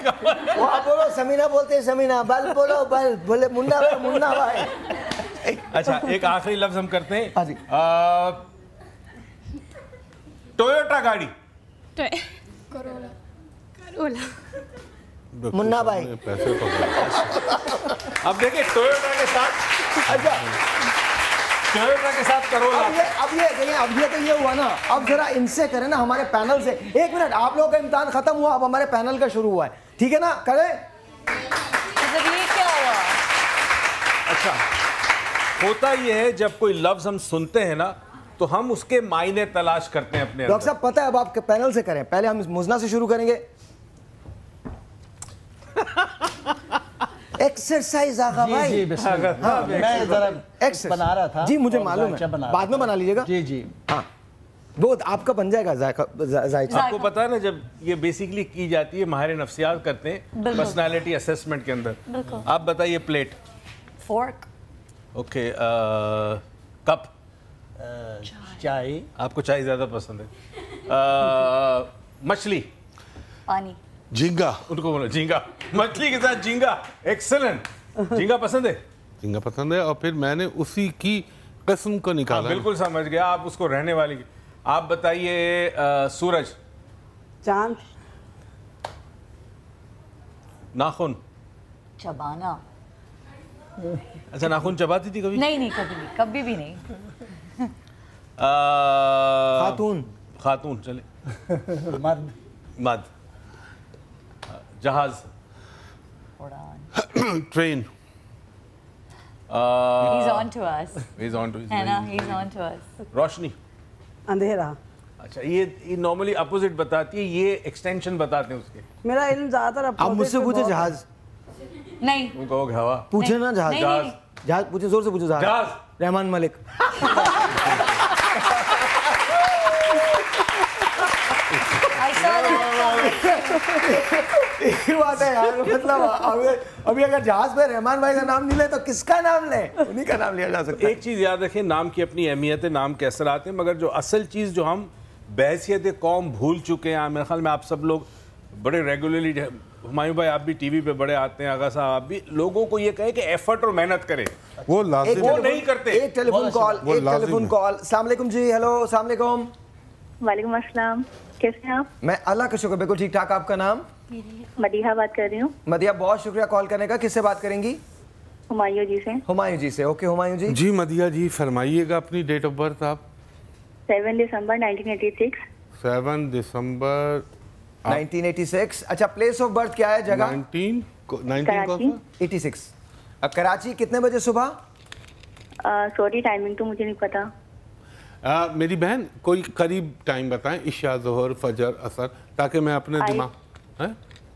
वो आप बोलो समीना, बोलते हैं समीना। बल बोलो, बल बोले मुन्ना भाई। अच्छा, एक आखिरी लफ्ज हम करते हैं। हाँ जी। टोयोटा गाड़ी, करोला, मुन्ना भाई। अब देखिए टोयोटा के साथ, अच्छा, टोयोटा के साथ करोला। अब ये तो ये हुआ ना। अब जरा इनसे करें ना, हमारे पैनल से। 1 मिनट, आप लोगों का इम्तिहान खत्म हुआ, अब हमारे पैनल का शुरू हुआ है, ठीक है ना? करें। ये क्या हुआ? अच्छा, होता ये है जब कोई लफ्ज हम सुनते हैं ना, तो हम उसके मायने तलाश करते हैं अपने अंदर। डॉक्टर साहब पता है, अब आपके पैनल से करें। पहले हम मुजना से शुरू करेंगे। एक्सरसाइज आगा भाई। जी, मैं जरा बना रहा था जी, मुझे मालूम है, बाद में बना लीजिएगा। जी। हाँ, وہ آپ کا بن جائے گا ذائقہ. آپ کو پتا ہے نا جب یہ بیسیکلی کی جاتی ہے ماہر نفسیات کرتے ہیں پرسنالٹی اسیسمنٹ کے اندر. آپ بتائیے پلیٹ. فورک. اوکے. کپ. چائے. آپ کو چائے زیادہ پسند ہے. مچھلی. پانی. جھینگا. ان کو بولو جھینگا. مچھلی کے ساتھ جھینگا. ایکسلنٹ. جھینگا پسند ہے. جھینگا پسند ہے اور پھر میں نے اسی کی قسم کو نکالا. بالکل سمجھ گیا آپ اس کو رہنے والی. آپ بتائیے سورج. چاند. ناخن. چبانا. اچھا ناخن چباتی تھی کبھی؟ نہیں کبھی بھی نہیں. خاتون. چلے. مرد. جہاز. Train. He's on to us. He's on to us. ہے نا, he's on to us. روشنی. اندھیرا. اچھا یہ نارملی اپوزٹ بتاتی ہے, یہ ایکسٹینشن بتاتے ہیں اس کے. میرا علم زیادہ تر آپ مجھ سے پوچھے جہاز. نہیں. ان کو ہوا. پوچھے نا جہاز. جہاز پوچھے, زور سے پوچھے جہاز. رحمان ملک. بات ہے یار, مطلب ابھی اگر جہاز پہ رحمان بھائی کا نام نہیں لے تو کس کا نام لے؟ انہی کا نام لیا جا سکتا ہے. ایک چیز یاد رکھیں, نام کی اپنی اہمیت ہے, نام کے اثرات ہیں, مگر جو اصل چیز جو ہم بحیثیت قوم بھول چکے ہیں, میرے خیال میں آپ سب لوگ بڑے ریگولرلی, ہمایوں بھائی آپ بھی ٹی وی پہ بڑے آتے ہیں, آغا صاحب آپ بھی, لوگوں کو یہ کہیں کہ ایفرٹ اور محنت کریں, وہ لازم وہ نہیں کرتے. ایک ٹیلیفون کال. السلام علیکم جی. ہیلو, السلام علیکم. وعلیکم السلام. کیسے ہیں آپ؟ میں اللہ کا شکر بالکل ٹھیک ٹھاک. آپ کا نام؟ مدیحہ بات کر رہی ہوں. مدیحہ بہت شکریہ کال کرنے کا. کس سے بات کریں گی؟ ہمایوں جی سے. ہمایوں جی سے. اوکے ہمایوں جی. جی مدیحہ جی فرمائیے گا اپنی ڈیٹ آف برتھ. آپ 7 دسمبر 1986. 7 دسمبر 1986. اچھا پلیس آف برتھ کیا ہے, جگہ؟ 1986. کراچی. کتنے بجے صبح؟ سوری ٹائمنگ تو مجھے نہیں پتا. میری بہن کوئی قریب ٹائم بتائیں, عشاء, ظہر, فجر, عصر, تاکہ میں اپنے دماغ.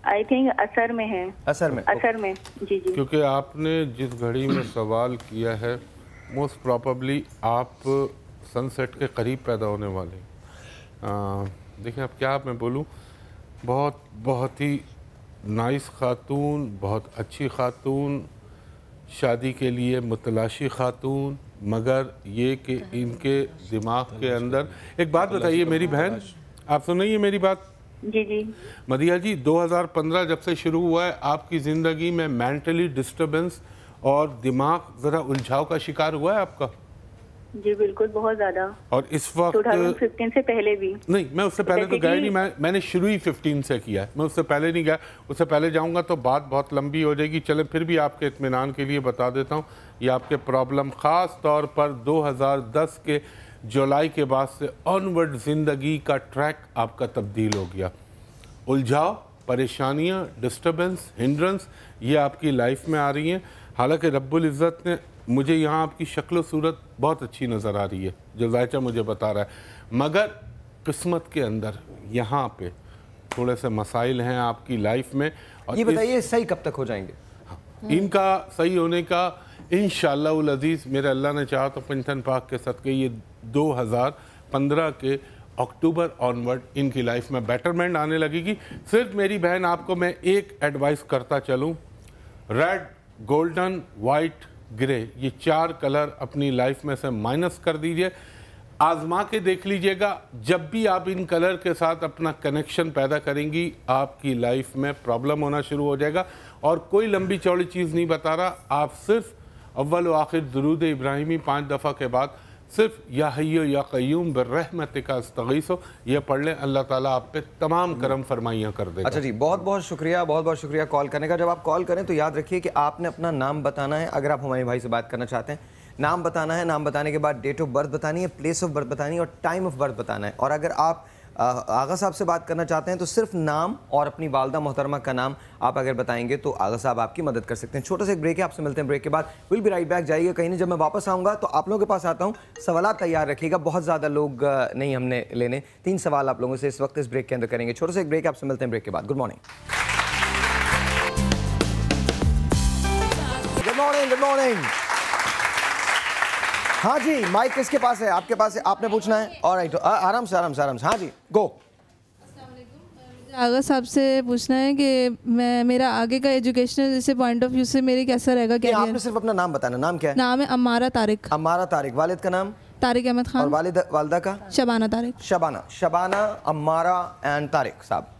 آئی تھنک اثر میں ہے. اثر میں. جی. کیونکہ آپ نے جس گھڑی میں سوال کیا ہے موسٹ پروبیبلی آپ سن سیٹ کے قریب پیدا ہونے والے. دیکھیں اب کیا میں بولوں, بہت ہی نائس خاتون, بہت اچھی خاتون, شادی کے لیے متلاشی خاتون, مگر یہ کہ ان کے دماغ کے اندر. ایک بات بتائیے میری بہن, آپ سنیے میری بات. جی. مدیحہ جی 2015 جب سے شروع ہوا ہے آپ کی زندگی میں مینٹلی ڈسٹربنس اور دماغ ذرا الجھاؤ کا شکار ہوا ہے آپ کا؟ جی بالکل, بہت زیادہ. اور اس وقت 2015 سے پہلے بھی نہیں, میں اس سے پہلے تو گیا نہیں, میں نے شروع ہی 15 سے کیا ہے, میں اس سے پہلے نہیں گیا. اس سے پہلے جاؤں گا تو بات بہت لمبی ہو جائے گی. چلیں پھر بھی آپ کے اطمینان کے لیے بتا دیتا ہوں, یہ آپ کے پرابلم خاص طور پر 2010 کے جولائی کے بعد سے آنورڈ زندگی کا ٹریک آپ کا تبدیل ہو گیا. الجھاؤ, پریشانیاں, ڈسٹربنس, ہنڈرنس یہ آپ کی لائف میں آ رہی ہیں. حالانکہ رب العزت نے مجھے یہاں آپ کی شکل و صورت بہت اچھی نظر آ رہی ہے جو ذائچہ مجھے بتا رہا ہے, مگر قسمت کے اندر یہاں پہ تھوڑے سے مسائل ہیں آپ کی لائف میں. اور یہ بتائیے صحیح کب تک ہو جائیں گے؟ ان کا صحیح ہونے کا انشاءاللہ العزیز میرے اللہ نے چاہا تو پنجتن پاک کے صدقے یہ 2015 کے اکتوبر آنورڈ ان کی لائف میں بیٹرمنٹ آنے لگے گی. صرف میری بہن آپ کو میں ایک ایڈوائس کرتا چلوں, ریڈ, گولڈن, وائٹ, گرے, یہ 4 کلر اپنی لائف میں سے مائنس کر دیجئے. آزما کے دیکھ لیجئے گا, جب بھی آپ ان کلر کے ساتھ اپنا کنیکشن پیدا کریں گی آپ کی لائف میں پرابلم ہونا شروع ہو جائے گا. اور کوئی لمبی چوڑی چیز نہیں بتا رہا, آپ صرف اول و آخر درود ابراہیمی 5 دفعہ کے بعد صرف یا حیو یا قیوم برحمتک استغیثو یہ پڑھ لیں, اللہ تعالیٰ آپ پہ تمام کرم فرمائیاں کر دے گا. اچھا جی, بہت شکریہ کال کرنے کا. جب آپ کال کریں تو یاد رکھیے کہ آپ نے اپنا نام بتانا ہے. اگر آپ ہمایوں بھائی سے بات کرنا چاہتے ہیں, نام بتانا ہے, نام بتانے کے بعد ڈیٹ آف برتھ بتانی ہے, پلیس آف برتھ بتانی ہے اور ٹائم آف برتھ بتانا ہے. اور اگر آپ آغا صاحب سے بات کرنا چاہتے ہیں تو صرف نام اور اپنی والدہ محترمہ کا نام آپ اگر بتائیں گے تو آغا صاحب آپ کی مدد کر سکتے ہیں. چھوٹا سا ایک بریک ہے, آپ سے ملتے ہیں بریک کے بعد. Will be right back. جائیے کہیں نہیں, جب میں واپس آؤں گا تو آپ لوگوں کے پاس آتا ہوں. سوالات تیار رکھیے گا, بہت زیادہ لوگ نہیں ہم نے لینے, 3 سوال آپ لوگوں سے اس وقت اس بریک کے اندر کریں گے. چھوٹا سا ایک بریک, آپ سے ملتے ہیں بریک کے بعد. Good morning. ہاں جی مائک کس کے پاس ہے؟ آپ کے پاس ہے، آپ نے پوچھنا ہے. آلرائٹ آرام سے آرام سے آرام سے. ہاں جی گو. آغا صاحب سے پوچھنا ہے کہ میں میرا آگے کا ایجوکیشنل جیسے پوائنٹ آف ویو سے میرے کیسا رہے گا؟ کیا آپ نے صرف اپنا نام بتانا. نام کیا ہے؟ نام ہے امارہ طارق. امارہ طارق. والد کا نام؟ طارق احمد خان. اور والدہ کا؟ شبانہ طارق. شبانہ امارہ اینڈ طارق صاحب.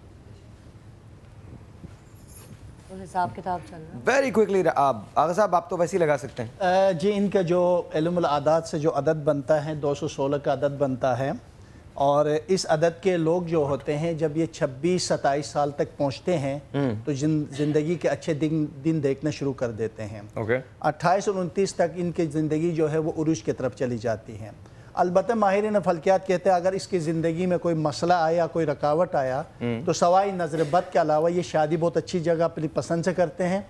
حساب کتاب چل رہا ہے ویری کوئکلی. آغا صاحب آپ تو ویسے ہی لگا سکتے ہیں. جی ان کا جو علم العادات سے جو عدد بنتا ہے 216 کا عدد بنتا ہے، اور اس عدد کے لوگ جو ہوتے ہیں جب یہ 26-27 سال تک پہنچتے ہیں تو زندگی کے اچھے دن دیکھنا شروع کر دیتے ہیں. 28 اور 29 تک ان کی زندگی جو ہے وہ عروج کی طرف چلی جاتی ہے. البتہ ماہرین فلکیات کہتے ہیں اگر اس کی زندگی میں کوئی مسئلہ آیا، کوئی رکاوٹ آیا تو سوائے نظر بد کے علاوہ یہ شادی بہت اچھی جگہ اپنی پسند سے کرتے ہیں،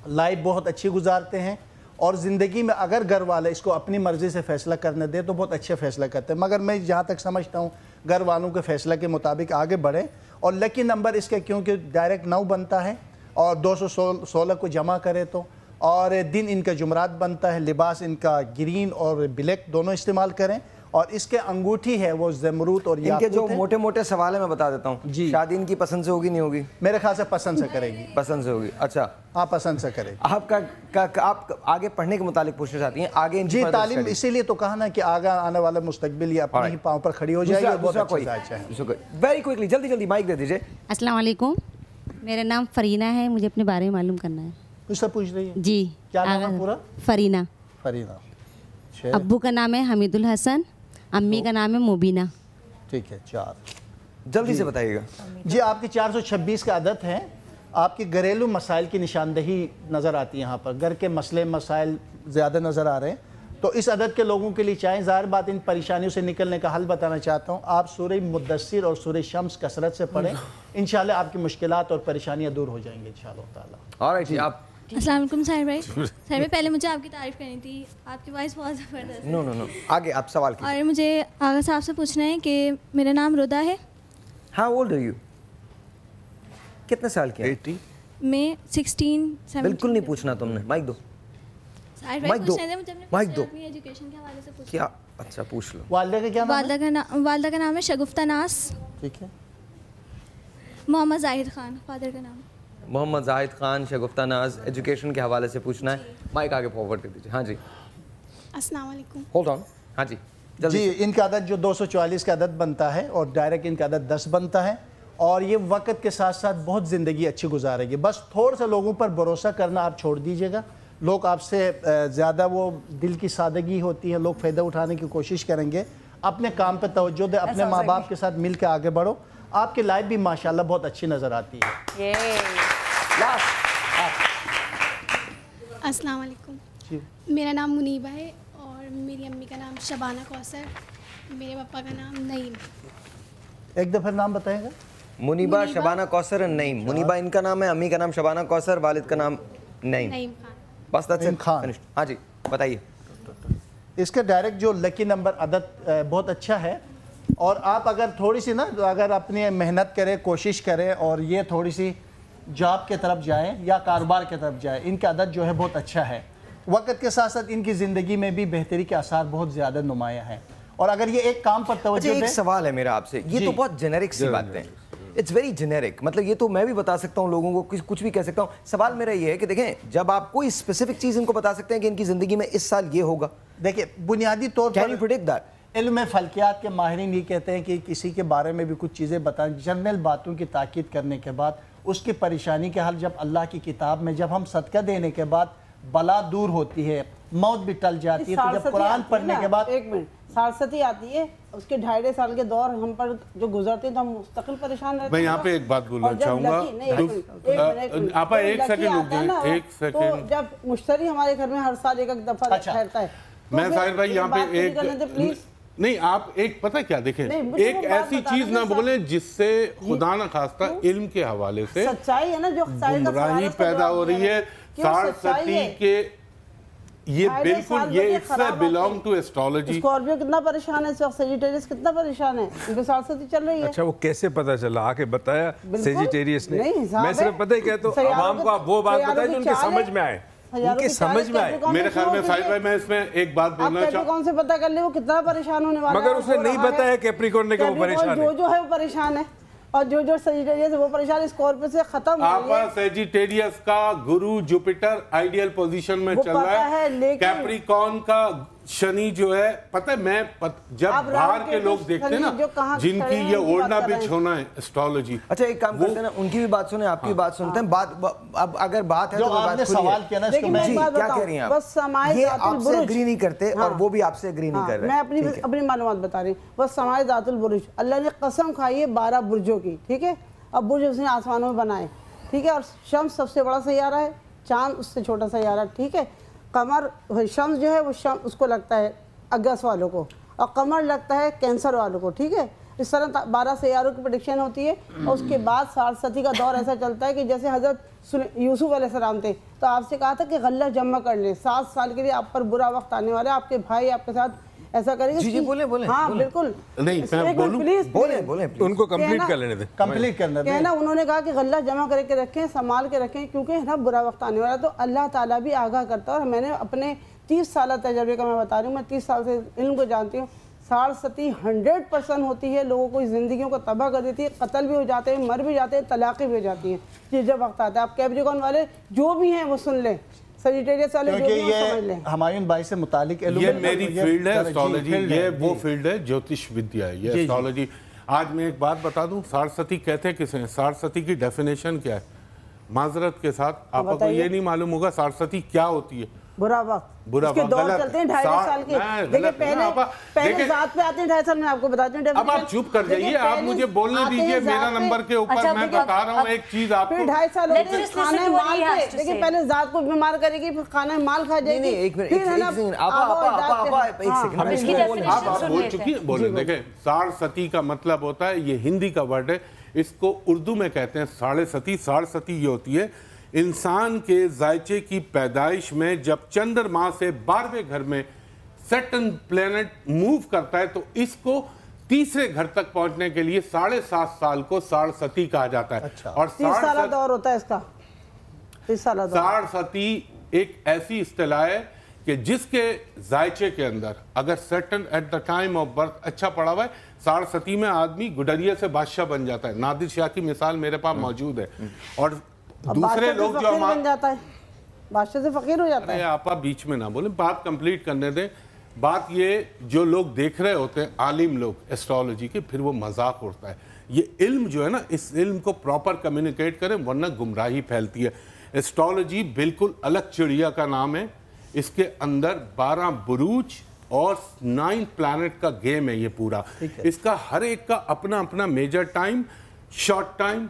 لائف بہت اچھی گزارتے ہیں، اور زندگی میں اگر گھر والے اس کو اپنی مرضی سے فیصلہ کرنے دے تو بہت اچھے فیصلہ کرتے ہیں. مگر میں جہاں تک سمجھتا ہوں گھر والوں کے فیصلہ کے مطابق آگے بڑھیں. اور لکی نمبر اس کے کیونکہ ڈائریکٹ 9 بنتا ہے اور 216 کو جمع کرے تو، اور دن ان کا جمعرات بنتا ہے، لباس ان کا گرین اور بلیک دونوں استعمال کریں، اور اس کے انگوٹھی ہے وہ زمرود اور یاقوت ہے. ان کے جو موٹے موٹے سوال ہیں میں بتا دیتا ہوں. جی شادی ان کی پسند سے ہوگی نہیں ہوگی؟ میرے خیال سے پسند سے کرے گی. پسند سے ہوگی. اچھا ہاں پسند سے کرے گی. آپ آگے پڑھنے کے متعلق پوچھنا چاہتی ہیں؟ آگے جی تعلیم اسی لیے تو کہا نا کہ آگے آنے والا مستقبل یہ اپنے ہی پاؤں پر کھڑی ہو جائے گی. بہت اچھا ہے. ویری کوئکلی جلدی مائک دے دیجیے. السلام علیکم، میرا نام فرینہ ہے، مجھے اپنے بارے میں معلوم کرنا ہے. کچھ سے پوچھ رہی ہے؟ جی کیا نام ہے پورا؟ فرینہ. ابو کا نام ہے حمید الحسن، امی کا نام ہے مبینہ. ٹھیک ہے. 4 جلدی سے بتائیے گا. جی آپ کی 426 کا عدد ہے. آپ کی گھریلو مسائل کی نشاندہی نظر آتی ہے یہاں پر، گھر کے مسئلے مسائل زیادہ نظر آ رہے ہیں. تو اس عدد کے لوگوں کے لیے چاہیں ظاہر بات ان پریشانیوں سے نکلنے کا حل بتانا چاہتا ہوں. آپ سورہ مدثر اور سورہ شمس کثرت سے پڑھیں، انشاءاللہ آپ کی مشکلات اور پریشانیاں دور ہو جائیں گے انشاءاللہ تعالیٰ. آلرائٹ جی آپ. السلام علیکم ساحر بھائی. ساحر بھائی پہلے مجھے آپ کی تعریف کرنی تھی، آپ کی وائس بہت زبردست ہے. نو آگے آپ سوال کیجیے. اور مجھے آغا صاحب سے پوچھنا ہے کہ میرا نام ردا ہے. How old are you? کتنے سال کی ہیں؟ 80. میں 16-17. بالکل نہیں پوچھنا تم نے. مائک دو. ساحر بھائی پوچھنا ہے مجھے مائک دو. اپنی ایجوکیشن کے حوالے سے پوچھنا. کیا؟ اچھا پوچھ لو. والدہ کا کیا نام ہے؟ والدہ کا نام ہے شگفتہ ناز. ٹھیک ہے. محمد زاہد خان فادر کا نام. محمد زاہد خان شگفتہ ناز. ایجوکیشن کے حوالے سے پوچھنا ہے. مائک آگے فارورڈ کر دیجیے. ہاں جی. السلام علیکم. Hold on. ہاں جی جی ان کا عدد جو 244 کا عدد بنتا ہے اور ڈائریکٹ ان کا عدد 10 بنتا ہے، اور یہ وقت کے ساتھ ساتھ بہت زندگی اچھی گزارے گی. بس تھوڑا سا لوگوں پر بھروسہ کرنا آپ چھوڑ دیجیے گا. لوگ آپ سے زیادہ وہ دل کی سادگی ہوتی ہے، لوگ فائدہ اٹھانے کی کوشش کریں گے. اپنے کام پہ توجہ دیں، اپنے ماں باپ کے ساتھ مل کے آگے بڑھو. آپ کی لائف بھی ماشاءاللہ بہت اچھی نظر آتی ہے. السلام علیکم. میرا نام منیبہ ہے اور میری امی کا نام شبانہ کوثر، میرے پاپا کا نام نعیم. ایک دفعہ نام بتائیں گا. منیبہ شبانہ کوثر نعیم. منیبہ ان کا نام ہے، امی کا نام شبانہ کوثر، والد کا نام نعیم. خان. بس خان. ہاں جی بتائیے. اس کا ڈائریکٹ جو لکی نمبر عدد بہت اچھا ہے، اور آپ اگر تھوڑی سی نا اگر اپنی محنت کریں، کوشش کریں اور یہ تھوڑی سی جاب کے طرف جائیں یا کاروبار کے طرف جائیں، ان کا عدد جو ہے بہت اچھا ہے. وقت کے ساتھ ساتھ ان کی زندگی میں بھی بہتری کے آثار بہت زیادہ نمایاں ہیں. اور اگر یہ ایک کام پر توجہ دیں. ایک سوال ہے میرا آپ سے. یہ تو بہت جنیرک سی باتیں ہیں. It's very generic. مطلب یہ تو میں بھی بتا سکتا ہوں لوگوں کو، کچھ بھی کہہ سکتا ہوں. سوال میرا یہ ہے کہ دیکھیں جب آپ کوئی اسپیسیفک چیز ان کو بتا سکتے ہیں کہ ان کی زندگی میں اس سال یہ ہوگا. دیکھیں بنیادی طور پر علم فلکیات کے ماہرین یہ کہتے ہیں کہ کسی کے بارے میں بھی کچھ چیزیں بتائیں، جنرل باتوں کی تاکید کرنے کے بعد اس کی پریشانی کے حل جب اللہ کی کتاب میں جب ہم صدقہ دینے کے بعد بلا دور ہوتی ہے، موت بھی ٹل جاتی ہے، تو جب قرآن پڑھنے کے بعد. ایک منٹ، سالستی آتی ہے، اس کے 2.5 سال کے دور ہم پر جو گزرتے ہیں تو ہم مستقل پریشان رہتے ہیں. میں یہاں پہ ایک بات بولنا چاہوں گا. آپ ایک سیکنڈ رکیں. ایک سیکنڈ. جب مشتری ہمارے گھر میں ہر سال ایک دفعہ ٹھہرتا ہے. میں ظاہر بھائی یہاں پہ ایک نہیں، آپ ایک پتہ کیا دیکھیں، ایک ایسی چیز نہ بولیں جس سے خدا نہ خواستہ علم کے حوالے سے سچائی ہے نا جو گمراہی پیدا ہو رہی ہے. سارستی کے یہ بالکل یہ اس سے belong to astrology. اسکارپیو کتنا پریشان ہے اس وقت، سیجیٹیریس کتنا پریشان ہے، ان کو سالستی چل رہی ہے. اچھا وہ کیسے پتا چلا؟ آ کے بتایا سیجیٹیریس نے؟ میں صرف پتہ ہی کہتا ہوں عوام کو آپ وہ بات بتائیں جو ان کے سمجھ میں آئے. सैयारों की समझ में आए। मेरे ख्याल में साहिल भाई मैं इसमें एक बात बोलना चाहूँ, कैप्रिकॉर्न से पता कर ले वो कितना परेशान होने वाला है, मगर उसे नहीं पता है कैप्रिकॉर्न ने कि वो परेशान है, जो है वो परेशान है, और जो सजिटेरियस है वो परेशान, स्कॉर्पियो से खत्म हो गई है। सजिटेरियस का गुरु जुपिटर आइडियल पोजीशन में चल रहा है, कैप्रिकॉर्न का शनि जो है पता है, जब बाहर के लोग देखते हैं ना जिनकी ये ओढ़ना बिछ होना है एस्ट्रोलॉजी। अच्छा एक काम करते हैं ना, उनकी भी बात सुने, आपकी बात सुनते हैं, अब अगर बात है तो आपने सवाल किया ना, क्या कह रही हैं आप? ये आपसे एग्री नहीं करते और वो भी आपसे एग्री नहीं कर रहे। मैं अपनी मालूमात बता रही हूँ, बस समाज दातुल बुरुज, अल्लाह ने कसम खाई है 12 बुर्जों की, ठीक है। अब बुर्ज उसने आसमानों में बनाए, ठीक है, और शम्स सबसे बड़ा सैयारा है, चांद उससे छोटा सैयारा, ठीक है। कमर, शम्स जो है वो उसको लगता है अगस्त वालों को, और कमर लगता है कैंसर वालों को, ठीक है। इस तरह 12 सैयारों की प्रेडिक्शन होती है, और उसके बाद 60 सदी का दौर ऐसा चलता है कि जैसे हज़रत यूसुफ अलैहिस्सलाम थे, तो आपसे कहा था कि गल्ला जमा कर लें, 7 साल के लिए आप पर बुरा वक्त आने वाला है, आपके भाई आपके साथ ऐसा करेंगे। जी बोले हाँ बिल्कुल, नहीं मैं बोलूं, बोले उनको कंप्लीट कर लेने दें, कंप्लीट करने दें। ना उन्होंने कहा कि गल्ला जमा करके रखें, संभाल के रखें, क्योंकि ना बुरा वक्त आने वाला है। तो अल्लाह ताला भी आगाह करता है, और मैंने अपने 30 साल तजर्बे का मैं बता रही हूँ, मैं 30 साल से इल्म को जानती हूँ। 60-70 100% होती है, लोगों को ज़िंदगियों को तबाह कर देती है, कत्ल भी हो जाते हैं, मर भी जाते हैं, तलाक़ें भी हो जाती हैं, ये जब वक्त आता है। आप कैप्रिकॉर्न वाले जो भी हैं वो सुन लें, सजिटेरियस वाले जो भी हैं समझ लें। हमायूं भाई से मुतालिक ये मेरी फील्ड है एस्ट्रोलॉजी, ये वो फील्ड है ज्योतिष विद्या है, ये एस्ट्रोलॉजी। आज मैं एक बात बता दूं, सारस्वती कहते हैं किसे? सारस्वती की डेफिनेशन क्या है? माजरत के साथ आपको ये नहीं मालूम होगा सारस्वती क्या होती है। बुरा वक्त, बुरा उसके दौर चलते हैं 2.5 साल के। देखिए पहले जात पे आते हैं 2.5 साल में, आपको बताती हूँ। अब आप चुप कर जाइए, आप मुझे बोलने दीजिए, मेरा नंबर के ऊपर मैं बता रहा हूँ एक चीज आपको। फिर 2.5 साल होते हैं खाने माल पे, देखिए पहले जात को बीमार करेगी, फिर खाने माल खा जाएगी। एक सेकंड आप बोल चुकी है, बोले। देखें सारस्वती का मतलब होता है, ये हिंदी का वर्ड है, इसको उर्दू में कहते हैं साढ़े सती। सारस्वती ये होती है इंसान के जायचे की पैदाइश में जब चंद्रमा से 12वें घर में सैटर्न प्लेनेट मूव करता है, तो इसको तीसरे घर तक पहुंचने के लिए 7.5 साल को सारस्वती कहा जाता है। अच्छा। और 30 साल दौर होता है इसका, 30 साल दौर। सारस्वती एक ऐसी इस्तिलाह है कि जिसके जायचे के अंदर अगर Saturn at the time of birth अच्छा पड़ा हुआ है, सारस्वती में आदमी गुडरिया से बादशाह बन जाता है। नादिर शाह की मिसाल मेरे पास मौजूद है। और दूसरे लोग जो बन जाता है, बादशाह से फकीर हो जाता है। आप बीच में ना बोले, बात कंप्लीट करने दें। बात ये, जो लोग देख रहे होते हैं आलिम लोग एस्ट्रोलॉजी के, फिर वो मजाक उड़ता है। ये इल्म जो है ना, इस इल्म को प्रॉपर कम्युनिकेट करें, वरना गुमराही फैलती है। एस्ट्रोलॉजी बिल्कुल अलग चिड़िया का नाम है, इसके अंदर 12 बुरूज और 9 प्लैनेट का गेम है ये पूरा। इसका हर एक का अपना अपना मेजर टाइम, शॉर्ट टाइम,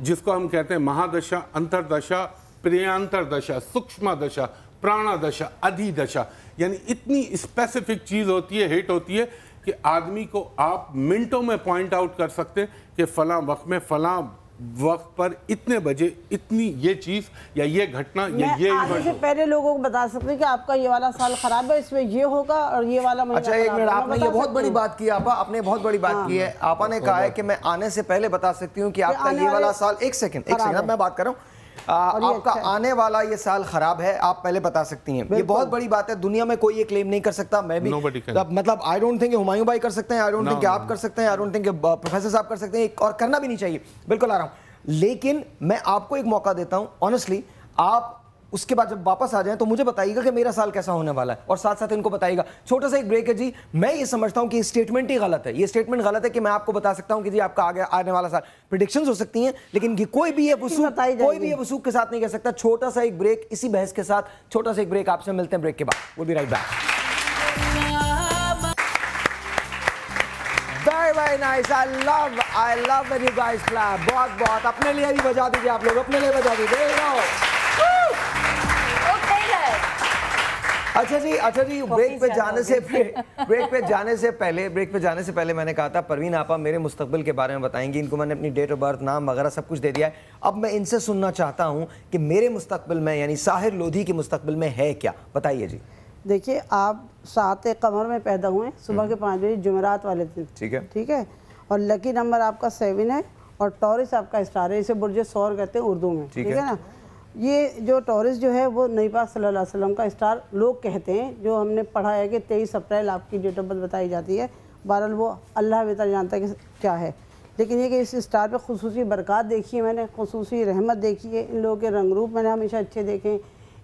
जिसको हम कहते हैं महादशा, अंतरदशा, प्रियांतर दशा, सूक्ष्म दशा, प्राणा दशा, अधिदशा, यानी इतनी स्पेसिफिक चीज होती है, हिट होती है कि आदमी को आप मिनटों में पॉइंट आउट कर सकते हैं कि फला वक्त में फला वक्त पर इतने बजे इतनी ये चीज या ये घटना या ये इवेंट से पहले लोगों को बता सकते हैं कि आपका ये वाला साल खराब है, इसमें ये होगा और ये वाला महीना। अच्छा एक मिनट, आपने ये बहुत बड़ी बात की, आपने बहुत बड़ी बात की है। आपा ने कहा है कि मैं आने से पहले बता सकती हूँ कि आपका ये वाला साल, एक सेकंड मैं बात कर रहा हूँ, आपका आने वाला ये साल खराब है, आप पहले बता सकती हैं। ये बहुत बड़ी बात है, दुनिया में कोई ये क्लेम नहीं कर सकता। मैं भी मतलब आई डोंट थिंक हुमायूं भाई कर सकते हैं, आई डोंट थिंक आप कर सकते हैं, आई डोंट थिंक प्रोफेसर साहब कर सकते हैं, और करना भी नहीं चाहिए। बिल्कुल आ रहा हूँ, लेकिन मैं आपको एक मौका देता हूं ऑनेस्टली, आप उसके बाद जब वापस आ जाएं तो मुझे बताइएगा कि मेरा साल कैसा होने वाला है, और साथ साथ इनको बताइएगा। छोटा सा एक ब्रेक है जी। मैं ये समझता हूं कि स्टेटमेंट ही गलत है, ये स्टेटमेंट गलत है कि मैं आपको बता सकता हूं कि जी आपका आने वाला साल, प्रेडिक्शंस हो सकती हैं, लेकिन कोई भी ये वसूख के साथ नहीं कह सकता। छोटा सा एक ब्रेक, इसी बहस के साथ छोटा सा एक ब्रेक, आपसे मिलते हैं ब्रेक के बाद। Will be right back. Very nice. I love when you guys clap. बहुत अपने लिए भी बजा दीजिए, आप लोग अपने लिए बजा दीजिए। अच्छा जी, ब्रेक पे जाने से पहले मैंने कहा था परवीन आपा मेरे मुस्तकबिल के बारे में बताएंगी। इनको मैंने अपनी डेट ऑफ बर्थ, नाम वगैरह सब कुछ दे दिया है। अब मैं इनसे सुनना चाहता हूँ कि मेरे मुस्तकबिल में, यानी साहिर लोधी के मुस्तकबिल में है क्या, बताइए जी। देखिए, आप 7 कमर में पैदा हुए, सुबह के 5 बजे जुमेरात वाले दिन, ठीक है, और लकी नंबर आपका 7 है, और टॉरस आपका स्टार है, इसे बुर्ज सौर कहते हैं उर्दू में, ठीक है ना। یہ جو ٹورس جو ہے وہ نبی پاک صلی اللہ علیہ وسلم کا اسٹار لوگ کہتے ہیں، جو ہم نے پڑھا ہے کہ 23 اپریل آپ کی ڈیٹ آف برتھ بتائی جاتی ہے، بہرحال وہ اللہ بہتر جانتا ہے کہ کیا ہے، لیکن یہ کہ اس اسٹار پہ خصوصی برکات دیکھی ہے میں نے، خصوصی رحمت دیکھی ہے، ان لوگوں کے رنگ روپ میں نے ہمیشہ اچھے دیکھے ہیں،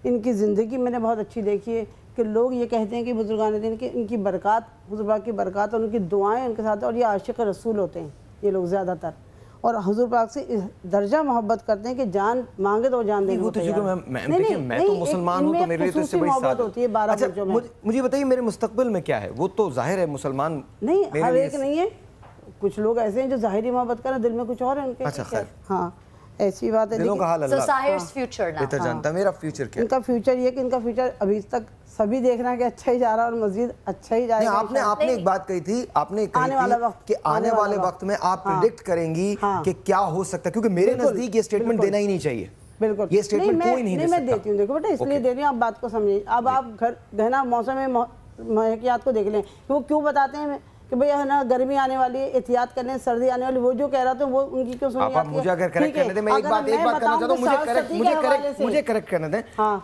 ان کی زندگی میں نے بہت اچھی دیکھی ہے کہ لوگ یہ کہتے ہیں کہ بزرگان دین کہ ان کی برکات، حضور پاک کی برکات اور ان کی دعائیں ان کے ساتھ، اور یہ عاشق رسول ہوتے ہیں یہ لوگ زیادہ تر، اور حضور پاک سے اس درجہ محبت کرتے ہیں کہ جان مانگے تو جان دینے کو تیار ہیں۔ میں تو مسلمان ہوں تو میرے لیے تو اس سے بڑی محبت ہوتی ہے 12 بچوں میں۔ مجھے بتائیے میرے مستقبل میں کیا ہے؟ وہ تو ظاہر ہے مسلمان نہیں، ہر ایک نہیں ہے، کچھ لوگ ایسے ہیں جو ظاہری محبت کریں، دل میں کچھ اور ہے ان کے۔ اچھا خیر، ہاں ایسی بات ہے، دلوں کا حال اللہ بہتر جانتا ہے۔ میرا فیوچر کیا ہے؟ ان کا فیوچر یہ کہ ان کا فیوچر ابھی تک سبھی دیکھ رہے ہیں کہ اچھا ہی جا رہا ہے اور مزید اچھا ہی جائے گا۔ آپ نے ایک بات کہی تھی، آپ نے کہی تھی کہ آنے والے وقت میں آپ پریڈکٹ کریں گی کہ کیا ہو سکتا ہے، کیونکہ میرے نزدیک یہ سٹیٹمنٹ دینا ہی نہیں چاہیے۔ بالکل یہ سٹیٹمنٹ کوئی نہیں دے سکتا۔ میں دیتی ہوں، دیکھو بیٹا اس لیے دے رہی ہوں، آپ بات کو سمجھیں۔ اب آپ گہنا موسم محیات کو دیکھ لیں، وہ کیوں بتاتے ہیں کہ بھئی ہے نا گرمی آنے والی ہے، احتیاط کرنے، سردی آنے والی، وہ جو کہہ رہا تھا وہ ان کی کیوں سنی جاتی ہے؟ آپ مجھے اگر کریکٹ کرنے دیں، میں ایک بات کرنا چاہتا ہوں، مجھے کریکٹ کرنے دیں۔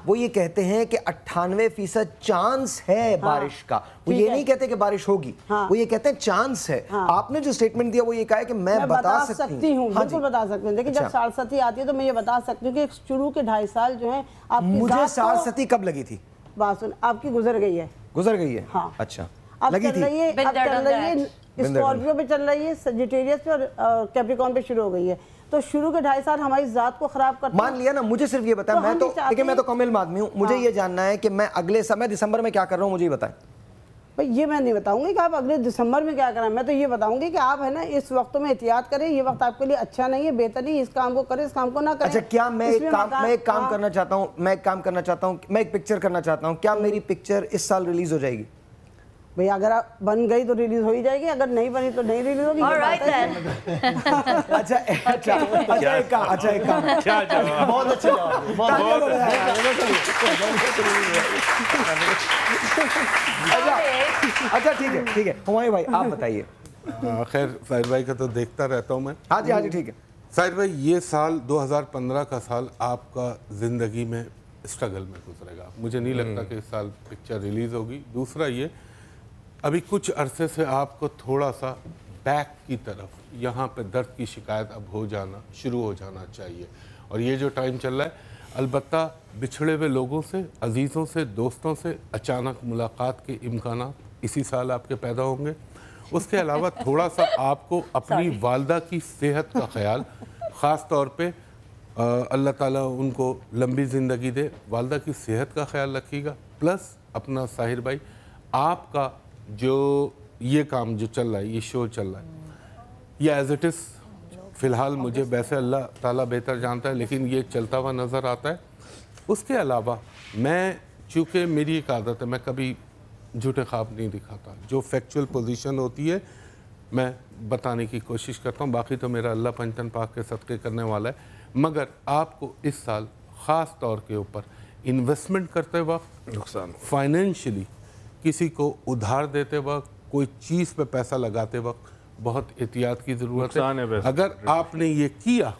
وہ یہ کہتے ہیں کہ 98% چانس ہے بارش کا، وہ یہ نہیں کہتے کہ بارش ہوگی، وہ یہ کہتے ہیں چانس ہے۔ آپ نے جو سٹیٹمنٹ دیا وہ یہ کہا ہے کہ میں بتا سکتی ہوں، بالکل بتا سکتی ہوں۔ لیکن جب سالستی آتی ہے تو میں یہ بتا سکتی ہوں کہ شروع کے 2.5 سال جو ہیں آپ کی مجھے سالستی کب لگی تھی؟ بات سن، آپ کی گزر گئی ہے۔ گزر گئی ہے؟ اچھا لگی تھی؟ اب چل رہی ہے اسکارپیو پہ چل رہی ہے، سیجیٹیریس پہ اور کیپریکارن پہ شروع ہو گئی ہے، تو شروع کے 2.5 سال ہماری ذات کو خراب کرتے ہیں۔ مان لیا نا، مجھے صرف یہ بتائیں، میں تو دیکھیں میں تو کم علم آدمی ہوں، مجھے یہ جاننا ہے کہ میں اگلے سال دسمبر میں کیا کر رہا ہوں، مجھے یہ بتائیں۔ بھئی یہ میں نہیں بتاؤں گی کہ آپ اگلے دسمبر میں کیا کریں، میں تو یہ بتاؤں گی کہ آپ ہے نا اس وقت میں احتیاط کریں، یہ وقت آپ کے لیے اچھا نہیں ہے، بہتر نہیں، اس کام کو کریں، اس کام کو نہ کریں۔ اچھا کیا میں ایک کام کرنا چاہتا ہوں، میں ایک پکچر کرنا چاہتا ہوں، کیا میری پکچر اس سال ریلیز ہو جائے گی؟ بھئی اگر آپ بن گئی تو ریلیز ہو ہی جائے گی، اگر نہیں بنی تو نہیں ریلیز ہوگی۔ اچھا ٹھیک ہے، ہمایوں بھائی آپ بتائیے۔ خیر ظاہر بھائی کا تو دیکھتا رہتا ہوں میں۔ ہاں جی ٹھیک ہے۔ ظاہر بھائی یہ سال 2015 کا سال آپ کا زندگی میں اسٹرگل میں گزرے گا، مجھے نہیں لگتا کہ اس سال پکچر ریلیز ہوگی۔ دوسرا یہ ابھی کچھ عرصے سے آپ کو تھوڑا سا بیک کی طرف یہاں پہ درد کی شکایت اب شروع ہو جانا چاہیے، اور یہ جو ٹائم چل رہا ہے البتہ بچھڑے ہوئے لوگوں سے، عزیزوں سے، دوستوں سے اچانک ملاقات کے امکانات اسی سال آپ کے پیدا ہوں گے۔ اس کے علاوہ تھوڑا سا آپ کو اپنی والدہ کی صحت کا خیال، خاص طور پہ اللہ تعالیٰ ان کو لمبی زندگی دے، والدہ کی صحت کا خیال رکھیے گا، پلس اپنا طاہر بھائی آپ کا جو یہ کام جو چل رہا ہے، یہ شو چل رہا ہے، یہ ایز اٹ از فی الحال مجھے ویسے اللہ تعالیٰ بہتر جانتا ہے لیکن یہ چلتا ہوا نظر آتا ہے۔ اس کے علاوہ میں چونکہ میری ایک عادت ہے، میں کبھی جھوٹے خواب نہیں دکھاتا، جو فیکچول پوزیشن ہوتی ہے میں بتانے کی کوشش کرتا ہوں، باقی تو میرا اللہ پنجتن پاک کے صدقے کرنے والا ہے۔ مگر آپ کو اس سال خاص طور کے اوپر انویسٹمنٹ کرتے وقت، نقصان فائنینشلی کسی کو ادھار دیتے وقت، کوئی چیز پہ پیسہ لگاتے وقت بہت احتیاط کی ضرورت ہے۔ اگر آپ نے یہ کیا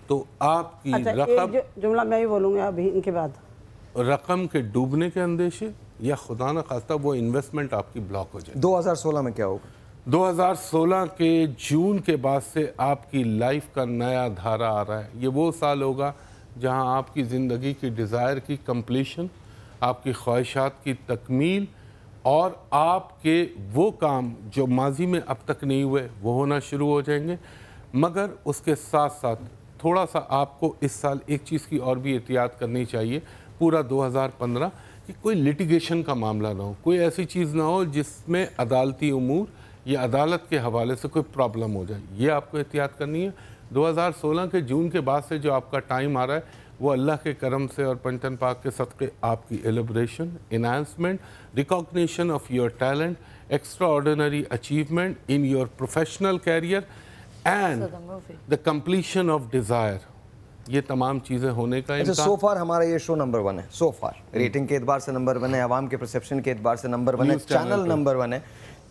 تو آپ کی رقم، جملہ میں ہی بولوں گا ابھی ان کے بعد، رقم کے ڈوبنے کے اندیشے یا خدا نہ خواستہ وہ انویسٹمنٹ آپ کی بلاک ہو جائے۔ 2016 میں کیا ہوگا؟ 2016 کے جون کے بعد سے آپ کی لائف کا نیا دھارا آ رہا ہے۔ یہ وہ سال ہوگا جہاں آپ کی زندگی کی ڈیزائر کی کمپلیشن، آپ کی خواہشات کی تکمیل، اور آپ کے وہ کام جو ماضی میں اب تک نہیں ہوئے وہ ہونا شروع ہو جائیں گے۔ مگر اس کے ساتھ ساتھ تھوڑا سا آپ کو اس سال ایک چیز کی اور بھی احتیاط کرنی چاہیے، پورا 2015 کہ کوئی لٹیگیشن کا معاملہ نہ ہو، کوئی ایسی چیز نہ ہو جس میں عدالتی امور یا عدالت کے حوالے سے کوئی پرابلم ہو جائے، یہ آپ کو احتیاط کرنی ہے۔ 2016 کے جون کے بعد سے جو آپ کا ٹائم آ رہا ہے وہ اللہ کے کرم سے اور پنجتن پاک کے صدقے آپ کی elaboration, enhancement, recognition of your talent, extraordinary achievement in your professional career and the completion of desire, یہ تمام چیزیں ہونے کا امکان۔ سو فار ہمارا یہ شو نمبر 1 ہے، سو فار ریٹنگ کے اعتبار سے نمبر 1 ہے، عوام کے پرسیپشن کے اعتبار سے نمبر 1 ہے، چینل نمبر 1 ہے،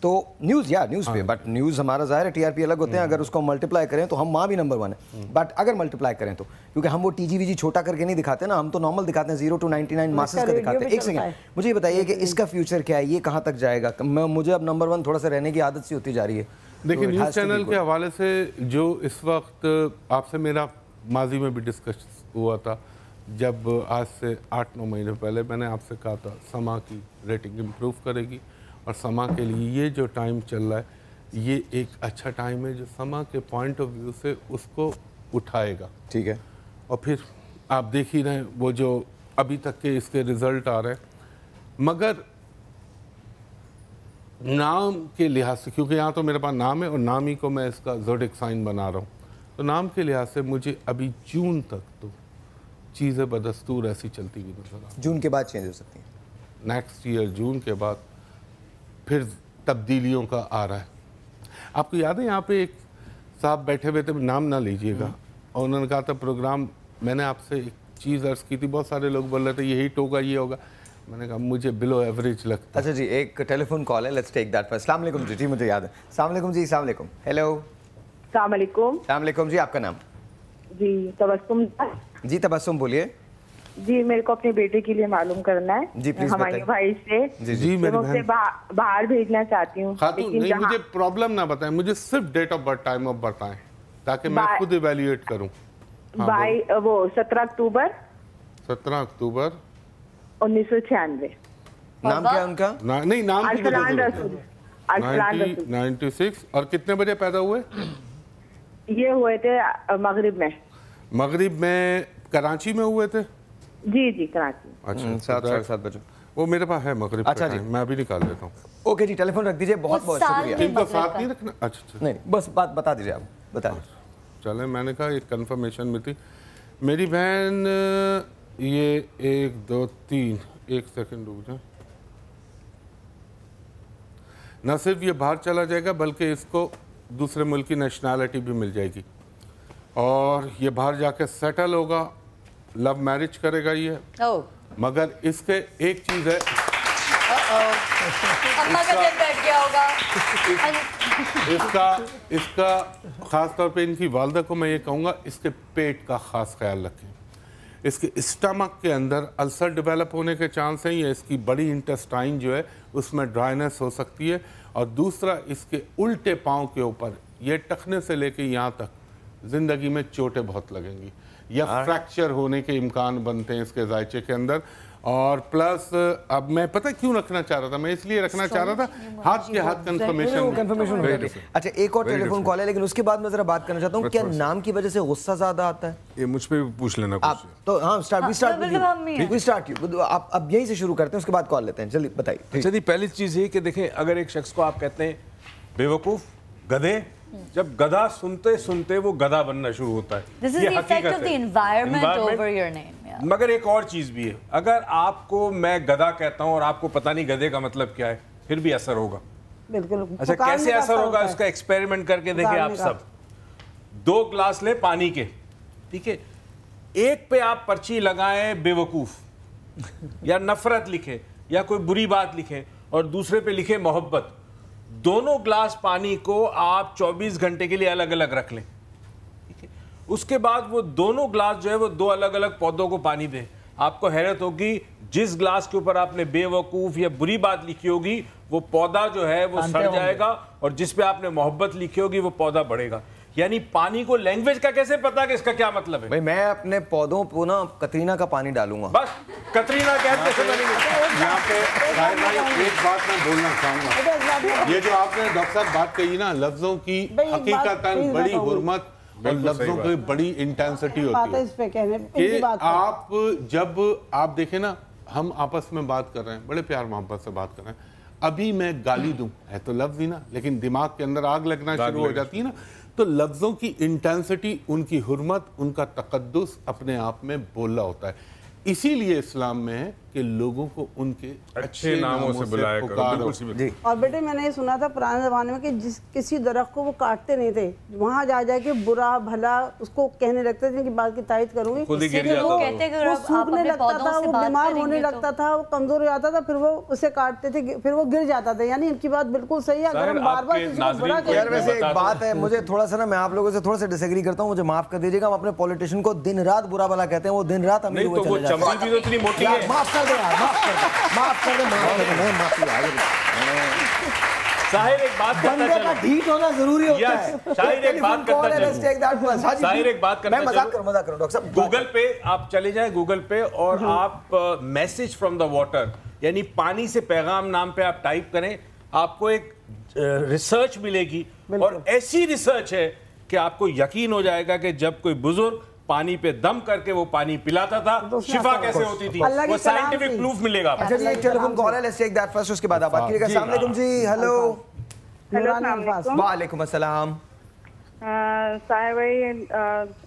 تو نیوز پہ بٹ نیوز ہمارا ظاہر ہے TRP الگ ہوتے ہیں, اگر اس کو ملٹیپلائی کریں تو ہم وہاں بھی نمبر 1 ہے, بٹ اگر ملٹیپلائی کریں تو کیونکہ ہم وہ TG چھوٹا کر کے نہیں دکھاتے نا, ہم تو نارمل دکھاتے ہیں 0 to 99 ماسز کا دکھاتے ہیں. ایک سیکنڈ مجھے یہ بتائیے کہ اس کا فیوچر کیا ہے, یہ کہاں تک جائے گا؟ مجھے اب نمبر 1 تھوڑا سا رہنے کی عادت سی ہوتی جا رہی ہے. دیکھیں نیوز چینل کے حوالے سے جو اس وقت آپ سے میرا ماضی میں بھی ڈسکس ہوا تھا, جب آج سے 8-9 مہینے پہلے میں نے آپ سے کہا تھا سما کی ریٹنگ امپروو کرے گی, اور سما کے لیے یہ جو ٹائم چل رہا ہے یہ ایک اچھا ٹائم ہے جو سما کے پوائنٹ آف ویو سے اس کو اٹھائے گا. ٹھیک ہے, اور پھر آپ دیکھ ہی رہے ہیں وہ جو ابھی تک کے اس کے رزلٹ آ رہے ہیں. مگر نام کے لحاظ سے, کیونکہ یہاں تو میرے پاس نام ہے اور نام ہی کو میں اس کا زوڈک سائن بنا رہا ہوں, تو نام کے لحاظ سے مجھے ابھی جون تک تو چیزیں بدستور ایسی چلتی ہوئی نظر آ. جون کے بعد چینج ہو سکتی ہیں, نیکسٹ ایئر جون کے بعد پھر تبدیلیوں کا آ رہا ہے. آپ کو یاد ہے یہاں پہ ایک صاحب بیٹھے ہوئے تھے, نام نہ لیجئے گا, اور انہوں نے کہا تھا پروگرام, میں نے آپ سے ایک چیز عرض کی تھی, بہت سارے لوگ بول رہے تھے یہ ہٹ ہوگا یہ ہوگا, میں نے کہا مجھے بلو ایوریج لگتا ہے. اچھا جی, ایک ٹیلی فون کال ہے, لیٹس ٹیک دیٹ فرسٹ. السلام علیکم جی. مجھے یاد ہے. السلام علیکم جی. السلام علیکم. ہیلو. السلام علیکم. السلام علیکم جی. آپ کا نام؟ جی تبسم. جی تبسم بولیے. جی میرے کو اپنے بیٹے کے لیے معلوم کرنا ہے. جی پلیز ہمارے بھائی سے. جی میں اسے باہر بھیجنا چاہتی ہوں. خاتون نہیں, مجھے پرابلم نہ بتائیں, مجھے صرف date of birth, time of birth بتائیں تاکہ میں خود ایویلیویٹ کروں. بھائی وہ 17 اکتوبر 1996. نام کیا ان کا؟ نہیں نام ارسلان رسول. 1996. اور کتنے بجے پیدا ہوئے؟ یہ ہوئے تھے مغرب میں. مغرب میں کراچی میں ہوئے تھے؟ جی جی کراچی. اچھا 7:30 بجے. وہ میرے پاس ہے مغرب. اچھا جی میں ابھی نکال دیتا ہوں. اوکے جی, ٹیلی فون رکھ دیجئے. بہت بہت شکریہ. ان کو ساتھ نہیں رکھنا؟ اچھا نہیں بس بات بتا دیجئے آپ, بتا دیں. چلیں, میں نے کہا ایک کنفرمیشن میں تھی. میری بہن یہ 1 2 3 ایک سیکنڈ رک جائیں. نہ صرف یہ باہر چلا جائے گا بلکہ اس کو دوسرے ملک کی نیشنلٹی بھی مل جائے گی, اور یہ باہر جا کے سیٹل ہوگا, لو میرج کرے گا یہ. مگر اس کے ایک چیز ہے, اس کا خاص طور پہ ان کی والدہ کو میں یہ کہوں گا اس کے پیٹ کا خاص خیال رکھیں. اس کے اسٹمک کے اندر السر ڈیولپ ہونے کے چانس ہیں, یا اس کی بڑی انٹسٹائن جو ہے اس میں ڈرائنس ہو سکتی ہے. اور دوسرا, اس کے الٹے پاؤں کے اوپر یہ ٹخنے سے لے کے یہاں تک زندگی میں چوٹیں بہت لگیں گی, یا فریکچر ہونے کے امکان بنتے ہیں اس کے ذائچے کے اندر. اور پلس اب میں پتہ کیوں رکھنا چاہ رہا تھا, میں اس لیے رکھنا چاہ رہا تھا ہاتھ کے ہاتھ کنفرمیشن. اچھا ایک اور ٹیلی فون کال ہے, لیکن اس کے بعد میں ذرا بات کرنا چاہتا ہوں, کیا نام کی وجہ سے غصہ زیادہ آتا ہے؟ یہ مجھ پہ پوچھ لینا کچھ. تو ہاں آپ اب یہیں سے شروع کرتے ہیں, اس کے بعد کال لیتے ہیں. جلدی بتائیے. اچھا جی, پہلی چیز یہ کہ دیکھیں, اگر ایک شخص کو آپ کہتے ہیں بے وقوف, گدھے, جب گدھا سنتے سنتے وہ گدھا بننا شروع ہوتا ہے. یہ حقیقت ہے. مگر ایک اور چیز بھی ہے, اگر آپ کو میں گدھا کہتا ہوں اور آپ کو پتہ نہیں گدھے کا مطلب کیا ہے, پھر بھی اثر ہوگا. بالکل. اچھا کیسے اثر ہوگا اس کا ایکسپیریمنٹ کر کے دیکھیں آپ سب. 2 گلاس لیں پانی کے, ٹھیک ہے, ایک پہ آپ پرچی لگائیں بے وقوف یا نفرت لکھیں یا کوئی بری بات لکھیں, اور دوسرے پہ لکھیں محبت. دونوں گلاس پانی کو آپ 24 گھنٹے کے لیے الگ الگ رکھ لیں. اس کے بعد وہ دونوں گلاس جو ہے وہ 2 الگ الگ پودوں کو پانی دیں. آپ کو حیرت ہوگی, جس گلاس کے اوپر آپ نے بے وقوف یا بری بات لکھی ہوگی وہ پودا جو ہے وہ سڑ جائے گا, اور جس پہ آپ نے محبت لکھی ہوگی وہ پودا بڑھے گا. یعنی پانی کو لینگویج کا کیسے پتا کہ اس کا کیا مطلب ہے؟ بھائی میں اپنے پودوں کو نا کترینا کا پانی ڈالوں گا. بس کترینا کہتے ہیں. یہاں پہ ایک بات میں بولنا چاہوں گا, یہ جو آپ نے ڈاکٹر صاحب بات کہی نا, لفظوں کی حقیقتاً بڑی حرمت اور لفظوں کی بڑی انٹینسٹی ہوتی ہے. کہ آپ جب آپ دیکھیں نا, ہم آپس میں بات کر رہے ہیں, بڑے پیار محبت سے بات کر رہے ہیں, ابھی میں گالی دوں, ہے تو لفظ ہی نا, لیکن دماغ کے اندر آگ لگنا شروع ہو جاتی ہے نا. تو لفظوں کی انٹینسٹی, ان کی حرمت, ان کا تقدس اپنے آپ میں بولا ہوتا ہے. इसीलिए इस्लाम में है कि लोगों को उनके अच्छे नामों से बुलाया करो। और बेटे मैंने ये सुना था पुराने ज़माने में कि जिस किसी दरख्त को वो काटते नहीं थे, वहाँ जा के बुरा भला उसको कहने लगते थे कि बात की तारीफ करूंगी, वो सूखने लगता था, वो बीमार होने लगता था, वो कमजोर हो जाता था, फिर वो उसे काटते थे, फिर वो गिर जाता था। यानी इनकी बात बिल्कुल सही है। अगर हम बार बार किसी को बुरा यार वैसे एक बात है, मुझे थोड़ा सा ना, मैं आप लोगों से थोड़ा सा डिसएग्री करता हूँ, मुझे माफ कर दीजिएगा। हम अपने पॉलिटिशियन को दिन रात बुरा भला कहते हैं, वो दिन रात अमीर हुए चले जाते हैं। माफ कर दे यार, माफ कर दे, मैं माफी साहिर एक बात करना बंदे का ढीठ होना जरूरी होता है। साहिर एक बात करना साहिर एक बात करना, मैं मजाक करूं डॉक्टर साहब। गूगल पे आप चले जाएं, गूगल पे, और आप मैसेज फ्रॉम द वाटर यानी पानी से पैगाम नाम पे आप टाइप करें, आपको एक रिसर्च मिलेगी, और ऐसी रिसर्च है कि आपको यकीन हो जाएगा कि जब कोई बुजुर्ग पानी पे दम करके वो पानी पिलाता था, शिफा कैसे होती थी, वो साइंटिफिक प्रूफ मिलेगा। अच्छा जी, एक टेलीफोन कॉल है, लेट्स टेक दैट फर्स्ट, उसके बाद आप बात कीजिएगा। अस्सलाम वालेकुम जी। हेलो। वालेकुम अस्सलाम। साहिर भाई,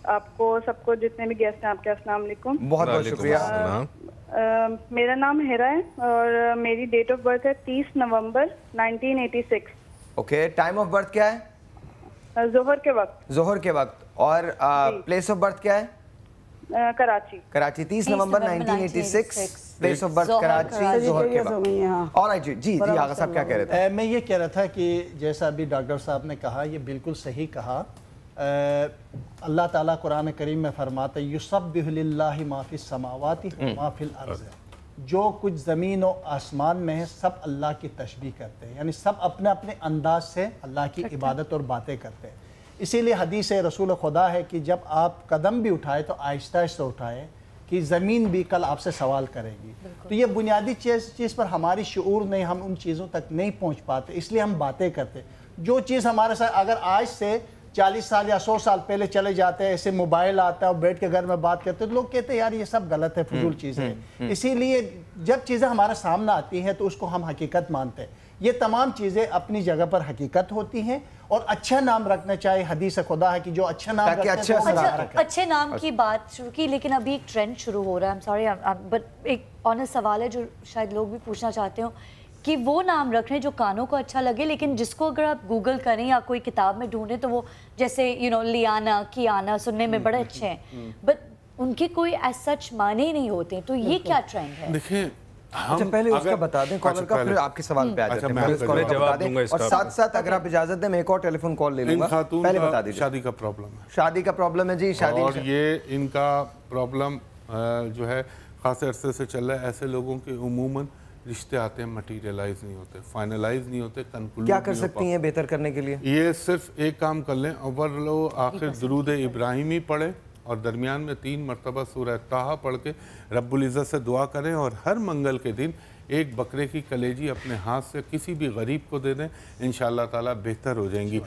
आपको सबको जितने भी गेस्ट हैं आपके अस्सलाम वालेकुम। बहुत बहुत शुक्रिया। मेरा नाम हेरा है और मेरी डेट ऑफ बर्थ है 30 नवंबर 1986। ओके, टाइम ऑफ बर्थ क्या है? जोहर के वक्त। जोहर के वक्त। और प्लेस ऑफ बर्थ क्या है? कराची। कराची, 30 नवंबर 1986, प्लेस ऑफ बर्थ कराची, जोहर के वक्त। ऑलराइट जी, जी आगा साहब क्या कह रहे थे? मैं ये कह रहा था कि जैसा अभी डॉक्टर साहब ने कहा, ये बिल्कुल सही कहा। अल्लाह ताला कुरान करीम में फरमाता है युसब्बिहु लिल्लाहि मा फिस समावाति व मा फिल अर्ज़, जो कुछ ज़मीन और आसमान में है सब अल्लाह की तशबीह करते हैं, यानी सब अपने अपने अंदाज से अल्लाह की इबादत और बातें करते हैं। इसीलिए हदीस रसूल खुदा है कि जब आप कदम भी उठाए तो आहिस्ता आहिस्ता उठाएं कि ज़मीन भी कल आपसे सवाल करेगी। तो ये बुनियादी चीज़ पर हमारी शऊर नहीं, हम उन चीज़ों तक नहीं पहुँच पाते, इसलिए हम बातें करते। जो चीज़ हमारे साथ अगर आज से 40 साल या 100 साल पहले चले जाते हैं, ऐसे मोबाइल आता है और बैठ के घर में बात करते हैं, तो लोग कहते हैं यार ये सब गलत है, फजूल चीज़ें हैं। इसीलिए जब चीज़ें हमारे सामने आती हैं तो उसको हम हकीकत मानते हैं। ये तमाम चीज़ें अपनी जगह पर हकीकत होती हैं, और अच्छा नाम रखना चाहिए। हदीस खुदा है कि जो अच्छा नाम रखते हैं, अच्छे नाम की बात शुरू की, लेकिन अभी एक ट्रेंड शुरू हो रहा है। आई एम सॉरी बट एक ऑनेस्ट सवाल है जो शायद लोग भी पूछना चाहते हो कि वो नाम रख रहे हैं जो कानों को अच्छा लगे, लेकिन जिसको अगर आप गूगल करें या कोई किताब में ढूंढें तो वो जैसे लियाना, कियाना सुनने में बड़े अच्छे हैं, बट उनके कोई एज सच माने ही नहीं होते। तो ये क्या ट्रेंड है? देखिए, अच्छा पहले उसका बता दें कॉलर का, फिर आपके सवाल पे आ जाते हैं। पहले कॉलर का बता दें, और साथ साथ अगर आप इजाजत दें मैं एक और टेलीफोन कॉल ले लूंगा। पहले बता दीजिए। शादी का प्रॉब्लम है। शादी का प्रॉब्लम है जी। शादी, और ये इनका प्रॉब्लम जो है खासे अरसे से चल रहा है। ऐसे लोगों के उमूमन रिश्ते आते हैं, मटीरियलाइज नहीं होते, फाइनलाइज नहीं होते, कंक्लूड क्या कर सकती हैं बेहतर करने के लिए? ये सिर्फ एक काम कर लें, अव्वल लो आखिर दुरूद इब्राहिमी पढ़े और दरमियान में 3 मरतबा सूरह ताहा पढ़ के रब्बुल इज़्ज़त से दुआ करें, और हर मंगल के दिन एक बकरे की कलेजी अपने हाथ से किसी भी गरीब को दे दें, इंशाअल्लाह ताला बेहतर हो जाएंगी।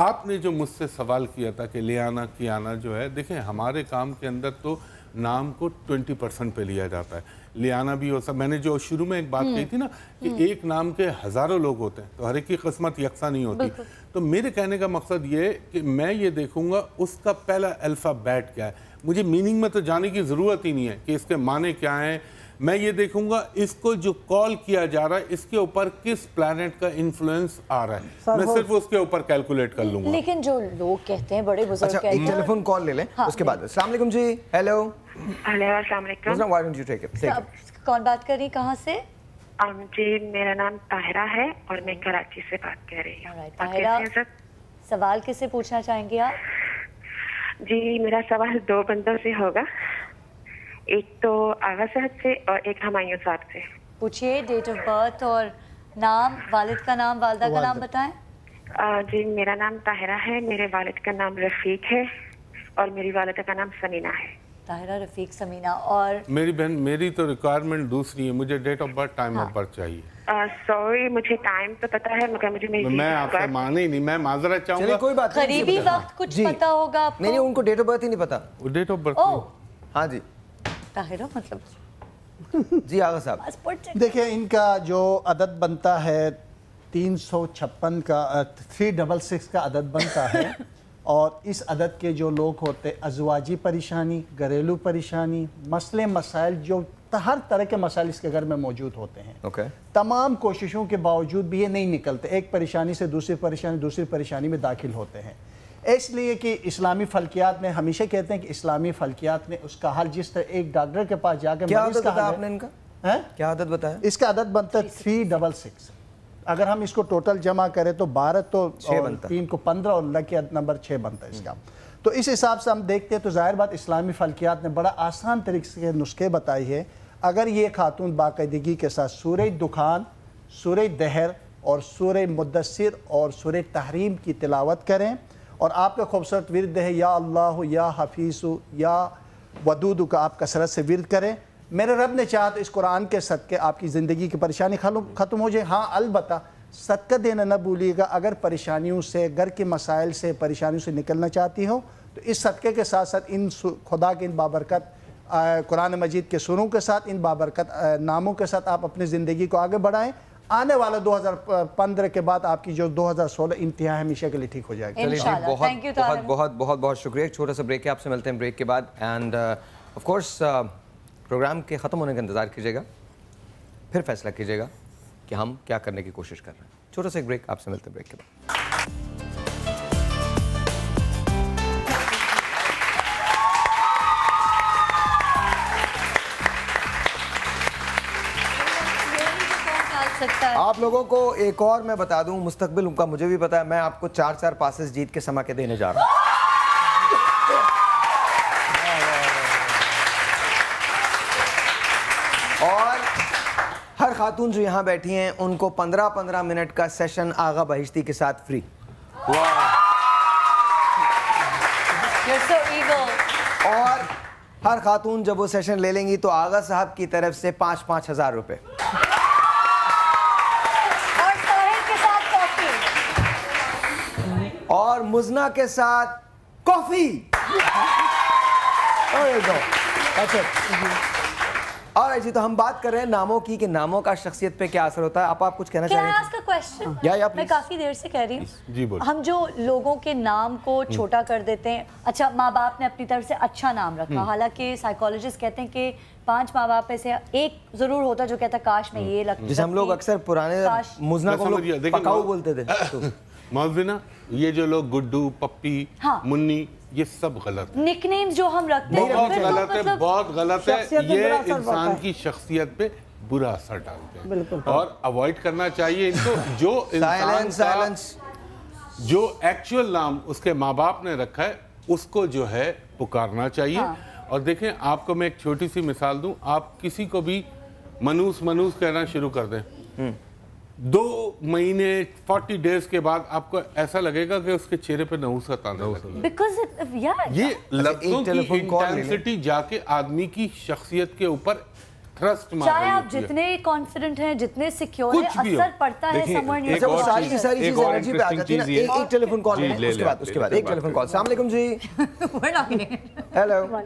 आपने जो मुझसे सवाल किया था कि ले आना कियाना जो है, देखें हमारे काम के अंदर तो नाम को 20% पे लिया जाता है, लियाना भी हो सकता। मैंने जो शुरू में एक बात कही थी ना कि एक नाम के हज़ारों लोग होते हैं, तो हर एक की किस्मत यकसा नहीं होती। तो मेरे कहने का मकसद ये कि मैं ये देखूंगा उसका पहला अल्फ़ाबेट क्या है। मुझे मीनिंग में तो जाने की ज़रूरत ही नहीं है कि इसके माने क्या हैं। मैं ये देखूंगा इसको जो कॉल किया जा रहा है इसके ऊपर किस प्लैनेट का इन्फ्लुएंस आ रहा है, मैं सिर्फ उसके ऊपर कैलकुलेट कर लूंगा। लेकिन जो लोग कहते हैं, बड़े बुजुर्ग कहते हैं। एक टेलीफोन कॉल ले लें, उसके बाद। अस्सलाम वालेकुम जी। हेलो। अस्सलाम वालेकुम। Why don't you take it? कौन बात कर रही, कहाँ से? जी मेरा नाम ताहिरा है और मैं कराची से बात कर रही हूँ। ताहिरा, सवाल किससे पूछना चाहेंगे आप? जी मेरा सवाल 2 बंदों से होगा, एक तो आगा साहब से और एक हमायूं साहब से। पूछिए। डेट ऑफ बर्थ और नाम, वालिद का नाम, वालिदा का नाम बताएं। जी मेरा नाम ताहिरा है, मेरे वालिद का नाम रफीक है और मेरी वालिदा का नाम समीना है। ताहिरा, रफीक, समीना। और मेरी बहन, मेरी तो रिक्वायरमेंट दूसरी है, मुझे date of birth, time of birth चाहिए। सॉरी मुझे टाइम तो पता है मगर मुझे मैं आपसे माने ही नहीं, मैं माजरत चाहूंगा। कोई बात नहीं, करीबी वक्त कुछ पता होगा आपको? नहीं, उनको डेट ऑफ बर्थ ही नहीं पता। Date of birth? हाँ जी ताहिरा, मतलब जी आगा साहब। देखिए इनका जो अदद बनता है 356 का 366 का अदद बनता है اور اس عدد کے جو لوگ ہوتے ازواجی پریشانی، گھریلو پریشانی، مسئلے مسائل، جو ہر طرح کے مسائل اس کے گھر میں موجود ہوتے ہیں. تمام کوششوں کے باوجود بھی یہ نہیں نکلتے، ایک پریشانی سے دوسری پریشانی میں داخل ہوتے ہیں. اس لیے کہ اسلامی فلکیات میں ہمیشہ کہتے ہیں کہ اسلامی فلکیات میں اس کا حل جس طرح ایک ڈاکٹر کے پاس جا کے کیا عدد بتایا آپ نے ان کا؟ کیا عدد بتایا؟ اس کا عدد بنتا ہے 366. اگر ہم اس کو ٹوٹل جمع کریں تو 12 تو 3 کو 15 اور اللہ کے نمبر 6 بنتا ہے اس کا. تو اس حساب سے ہم دیکھتے ہیں تو ظاہر بات اسلامی فلکیات نے بڑا آسان طریقے سے نسخے بتائی ہے. اگر یہ خاتون باقاعدگی کے ساتھ سورہ دخان، سورہ دہر اور سورہ مدثر اور سورہ تحریم کی تلاوت کریں، اور آپ کا خوبصورت ورد ہے یا اللہ یا حفیظ یا ودود کا آپ کثرت سے ورد کریں، میرے رب نے چاہا تو اس قرآن کے صدقے آپ کی زندگی کی پریشانی ختم ہو جائے. ہاں البتہ صدقہ دینا نہ بھولیے گا. اگر پریشانیوں سے، گھر کے مسائل سے، پریشانیوں سے نکلنا چاہتی ہو تو اس صدقے کے ساتھ ساتھ ان خدا کے ان بابرکت قرآن مجید کے سوروں کے ساتھ، ان بابرکت ناموں کے ساتھ آپ اپنی زندگی کو آگے بڑھائیں. آنے والا 2015 کے بعد آپ کی جو 2016 انتہا ہمیشہ کے لیے ٹھیک ہو جائے گی. بہت شکریہ. ایک چھوٹا سا بریک ہے، آپ سے ملتے ہیں بریک کے بعد. اینڈ آف کورس پروگرام کے ختم ہونے کا انتظار کیجیے گا، پھر فیصلہ کیجیے گا کہ ہم کیا کرنے کی کوشش کر رہے ہیں. چھوٹا سا ایک بریک، آپ سے ملتے ہیں بریک کے بعد. آپ لوگوں کو ایک اور میں بتا دوں، مستقبل کا مجھے بھی پتا ہے، میں آپ کو 4 پاسز جیت کے سما کے دینے جا رہا ہوں. اور ہر خاتون جو یہاں بیٹھی ہیں ان کو 15 منٹ کا سیشن آغا بہشتی کے ساتھ فری. اور ہر خاتون جب وہ سیشن لے لیں گی تو آغا صاحب کی طرف سے 5,000 روپے. اور مزنا کے ساتھ کافی. اور جی تو ہم بات کر رہے ہیں ناموں کی، کہ ناموں کا شخصیت پہ کیا اثر ہوتا ہے. آپ کچھ کہنا چاہ رہے ہیں؟ میں کافی دیر سے کہہ رہی ہوں. جی بولیں. ہم جو لوگوں کے نام کو چھوٹا کر دیتے ہیں، اچھا ماں باپ نے اپنی طرف سے اچھا نام رکھا، حالانکہ سائیکالوجسٹ کہتے ہیں کہ 5 ماں باپ میں سے ایک ضرور ہوتا جو کہتا کاش میں یہ لگتا. جسے ہم لوگ اکثر پرانے مزنا کو پکاؤ بولتے تھے. موزنا یہ جو لوگ گڈو، پپی، منی، یہ سب غلط ہے. نک نیمز جو ہم رکھتے ہیں بہت غلط ہے، بہت غلط ہے. یہ انسان کی شخصیت پہ برا اثر ڈالتے ہیں اور اوائڈ کرنا چاہیے ان کو. جو انسان جو ایکچوئل نام اس کے ماں باپ نے رکھا ہے اس کو جو ہے پکارنا چاہیے. اور دیکھیں آپ کو میں ایک چھوٹی سی مثال دوں. آپ کسی کو بھی منوس کہنا شروع کر دیں، 2 مہینے 40 ڈیز کے بعد آپ کو ایسا لگے گا کہ اس کے چہرے پہ نحوست آنے لگے. یہ لفظوں کی انٹینسٹی جا کے آدمی کی شخصیت کے اوپر تھرسٹ مار رہی چاہے آپ جتنے کانفیڈنٹ ہیں، جتنے سیکیور ہیں، اثر پڑتا ہے سمجھ نہیں. وہ ساری کی ساری چیز انرجی پہ آ جاتی ہے. ایک ٹیلی فون کال لیں، اس کے بعد ایک ٹیلی فون کال. السلام علیکم جی. ہیلو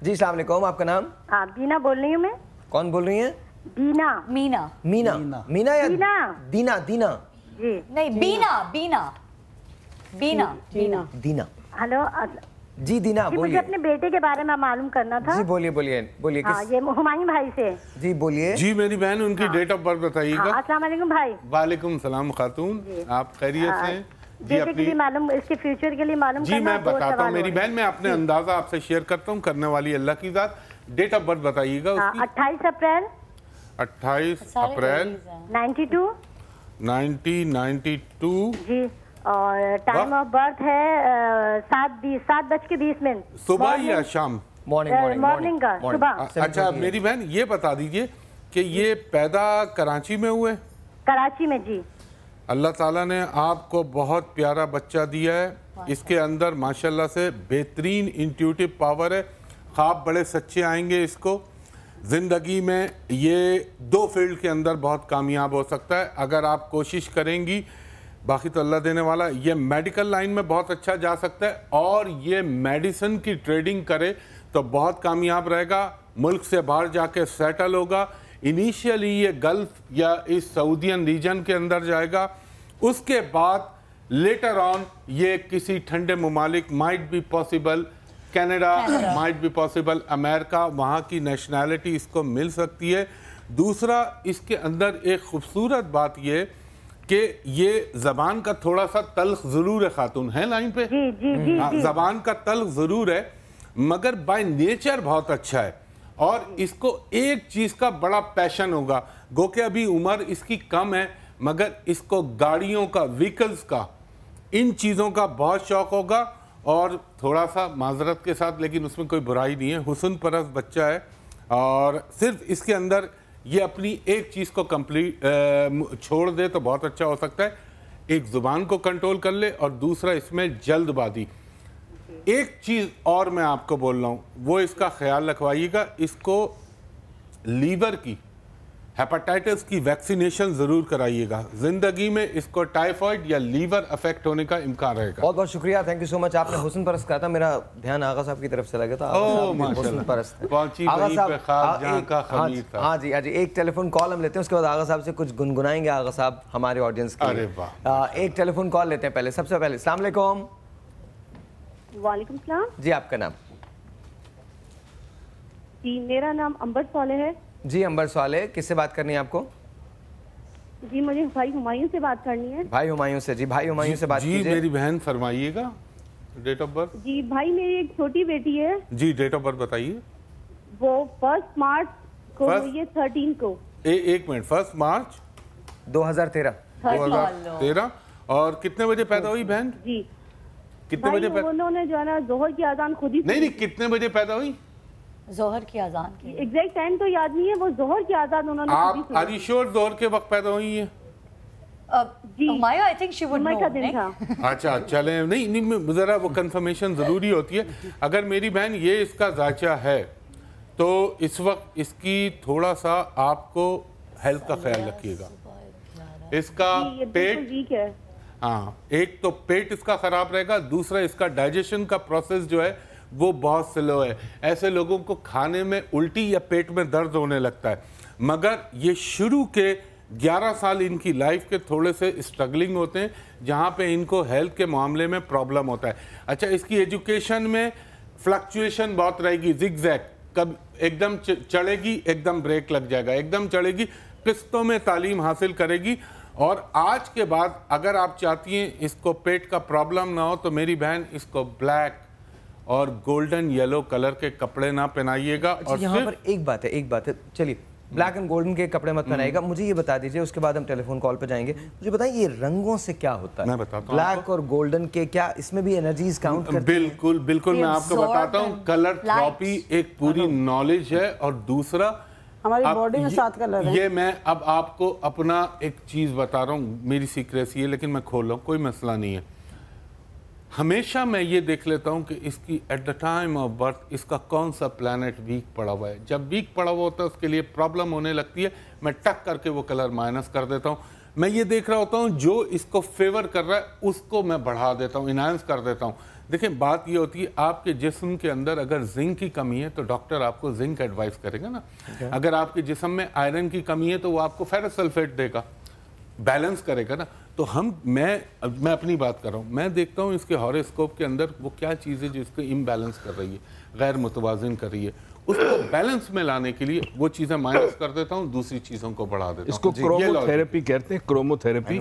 جی السلام علیکم. آپ کا نام؟ بینا بول رہی ہوں میں. کون بول رہی ہیں؟ بینا. مینا. مینا یا دینا؟ دینا جی نہیں، بینا. ہلو جی دینا مجھے بولیے. اپنے بیٹے کے بارے میں معلوم کرنا تھا. جی بولیے. ہاں یہ ہمایوں بھائی سے. جی بولیے. جی میری بہن ان کی ڈیٹ آف برتھ بتائیے گا. السلام علیکم بھائی. وعلیکم السلام خاتون، آپ خیریت سے ہیں؟ بیٹے کے لیے معلوم، اس کے فیوچر کے لیے معلوم کرنا. جی میں بتاتا ہوں میری بہن، میں اپنے اندازہ آپ سے شیئر کرتا ہوں، کرنے والی اللہ کی ذات. ڈیٹ آف برتھ بتائیے گا. 28 اپریل 92 1992. جی. اور ٹائم آف برتھ ہے 7:20 صبح یا شام؟ مارننگ کا صبح. اچھا میری بہن یہ بتا دیجئے کہ یہ پیدا کراچی میں ہوئے؟ کراچی میں. جی اللہ تعالیٰ نے آپ کو بہت پیارا بچہ دیا ہے. اس کے اندر ماشاءاللہ سے بہترین انٹیوٹیو پاور ہے. خواب بڑے سچے آئیں گے اس کو. زندگی میں یہ 2 فیلڈ کے اندر بہت کامیاب ہو سکتا ہے اگر آپ کوشش کریں گی. باقی تو اللہ دینے والا. یہ میڈیکل لائن میں بہت اچھا جا سکتا ہے اور یہ میڈیسن کی ٹریڈنگ کرے تو بہت کامیاب رہے گا. ملک سے باہر جا کے سیٹل ہوگا. انیشیلی یہ گلف یا اس سعودین ریجن کے اندر جائے گا. اس کے بعد लेटर ऑन ये किसी ठंडे ममालिक, might be possible Canada, might be possible America, वहाँ की नेशनैलिटी इसको मिल सकती है। दूसरा, इसके अंदर एक खूबसूरत बात ये कि ये ज़बान का थोड़ा सा तल्ख ज़रूर है। खातून है लाइन पे? जी। ज़बान का तल्ख ज़रूर है, मगर बाय नेचर बहुत अच्छा है। और इसको एक चीज़ का बड़ा पैशन होगा, गो के अभी उम्र इसकी कम है, मगर इसको गाड़ियों का, व्हीकल्स का, इन चीज़ों का बहुत शौक़ होगा। और थोड़ा सा माजरत के साथ, लेकिन उसमें कोई बुराई नहीं है, हुस्न परस्त बच्चा है। और सिर्फ इसके अंदर ये अपनी एक चीज़ को कंप्लीट छोड़ दे तो बहुत अच्छा हो सकता है। एक ज़ुबान को कंट्रोल कर ले, और दूसरा इसमें जल्दबाजी। एक चीज़ और मैं आपको बोल रहा हूँ, वो इसका ख्याल रखवाइएगा, इसको लीवर की, हेपेटाइटिस की वैक्सीनेशन ज़रूर कराइएगा। ज़िंदगी में इसको टाइफाइड या लीवर अफेक्ट होने का इम्कान रहेगा। बहुत बहुत शुक्रिया, थैंक यू सो मच। आपने हुस्न परस्त कहा था, मेरा ध्यान आगा साहब की तरफ चला गया था। हुस्न परस्त आगा साहब। हाँ जी, एक टेलीफोन कॉल हम लेते हैं, उसके बाद आगा साहब से कुछ गुनगुनाएंगे आगा साहब हमारे ऑडियंस के लिए। एक टेलीफोन कॉल लेते हैं पहले। सबसे पहले अस्सलाम वालेकुम। वालेकुम सलाम। जी, आपका नाम? जी, मेरा नाम अंबर सालेह है। जी, अंबर सालेह, किससे बात करनी है आपको? जी, मुझे भाई हुमायूं से बात करनी है। भाई हुमायूं से? जी, भाई हुमायूं से बात कीजिए। जी, मेरी बहन फरमाइएगा डेट ऑफ बर्थ। जी भाई, मेरी एक छोटी बेटी है। जी, डेट ऑफ बर्थ बताइए। वो 1 मार्च को हुई है, 13 को। एक मिनट, 1 मार्च 2013। 2013। और कितने बजे पैदा हुई बहन? जी, कितने बजे पैदा? उन्होंने जो है ना जोहर की अजान खुद ही नहीं, कितने बजे पैदा हुई? जोहर की अजान की एग्जैक्ट टाइम तो याद नहीं है, वो जोहर की अजान उन्होंने आप आर यू श्योर जोहर के वक्त पैदा हुई है? जी, I think she would know. का दिन था। अच्छा, चले, नहीं जरा वो कंफर्मेशन जरूरी होती है। अगर मेरी बहन ये इसका जायचा है तो इस वक्त इसकी थोड़ा सा आपको हेल्थ का ख्याल रखिएगा। इसका पेट वीक है। हाँ, एक तो पेट इसका खराब रहेगा, दूसरा इसका डाइजेशन का प्रोसेस जो है वो बहुत स्लो है। ऐसे लोगों को खाने में उल्टी या पेट में दर्द होने लगता है, मगर ये शुरू के 11 साल इनकी लाइफ के थोड़े से स्ट्रगलिंग होते हैं, जहाँ पे इनको हेल्थ के मामले में प्रॉब्लम होता है। अच्छा, इसकी एजुकेशन में फ्लक्चुएशन बहुत रहेगी, जिगजैग, कब एकदम चढ़ेगी, एकदम ब्रेक लग जाएगा, एकदम चढ़ेगी, किस्तों में तालीम हासिल करेगी। और आज के बाद अगर आप चाहती हैं इसको पेट का प्रॉब्लम ना हो, तो मेरी बहन इसको ब्लैक और गोल्डन येलो कलर के कपड़े ना पहनाइएगा। अच्छा, और यहाँ पर एक बात है, चलिए ब्लैक एंड गोल्डन के कपड़े मत पहनाइएगा। मुझे ये बता दीजिए, उसके बाद हम टेलीफोन कॉल पे जाएंगे। मुझे बताइए ये रंगों से क्या होता है? मैं बताता हूँ ब्लैक और गोल्डन के, क्या इसमें भी एनर्जीज काउंट करती हैं? बिल्कुल बिल्कुल, मैं आपको बताता हूँ। कलर थेरेपी एक पूरी नॉलेज है, और दूसरा हमारी बॉडी में 7 कलर है। ये मैं अब आपको अपना एक चीज बता रहा हूँ, मेरी सीक्रेसी है, लेकिन मैं खोल रहा हूँ, कोई मसला नहीं है। हमेशा मैं ये देख लेता हूँ कि इसकी at the time of birth इसका कौन सा प्लैनेट वीक पड़ा हुआ है। जब वीक पड़ा हुआ होता है उसके लिए प्रॉब्लम होने लगती है, मैं टक करके वो कलर माइनस कर देता हूँ। मैं ये देख रहा होता हूँ जो इसको फेवर कर रहा है उसको मैं बढ़ा देता हूँ, इनहांस कर देता हूँ। देखिए, बात ये होती है, आपके जिस्म के अंदर अगर जिंक की कमी है तो डॉक्टर आपको जिंक एडवाइस करेगा ना। अगर आपके जिस्म में आयरन की कमी है तो वो आपको फेरस सल्फेट देगा, बैलेंस करेगा ना। तो मैं अपनी बात कर रहा हूँ, मैं देखता हूँ इसके हॉरोस्कोप के अंदर वो क्या चीज़ है जो इसको इम्बैलेंस कर रही है, गैर मुतवाज़िन कर रही है। उसको बैलेंस में लाने के लिए वो चीज़ें माइनस कर देता हूँ, दूसरी चीज़ों को बढ़ा देता हूँ। इसको क्रोमोथेरेपी कहते हैं, क्रोमोथेरेपी,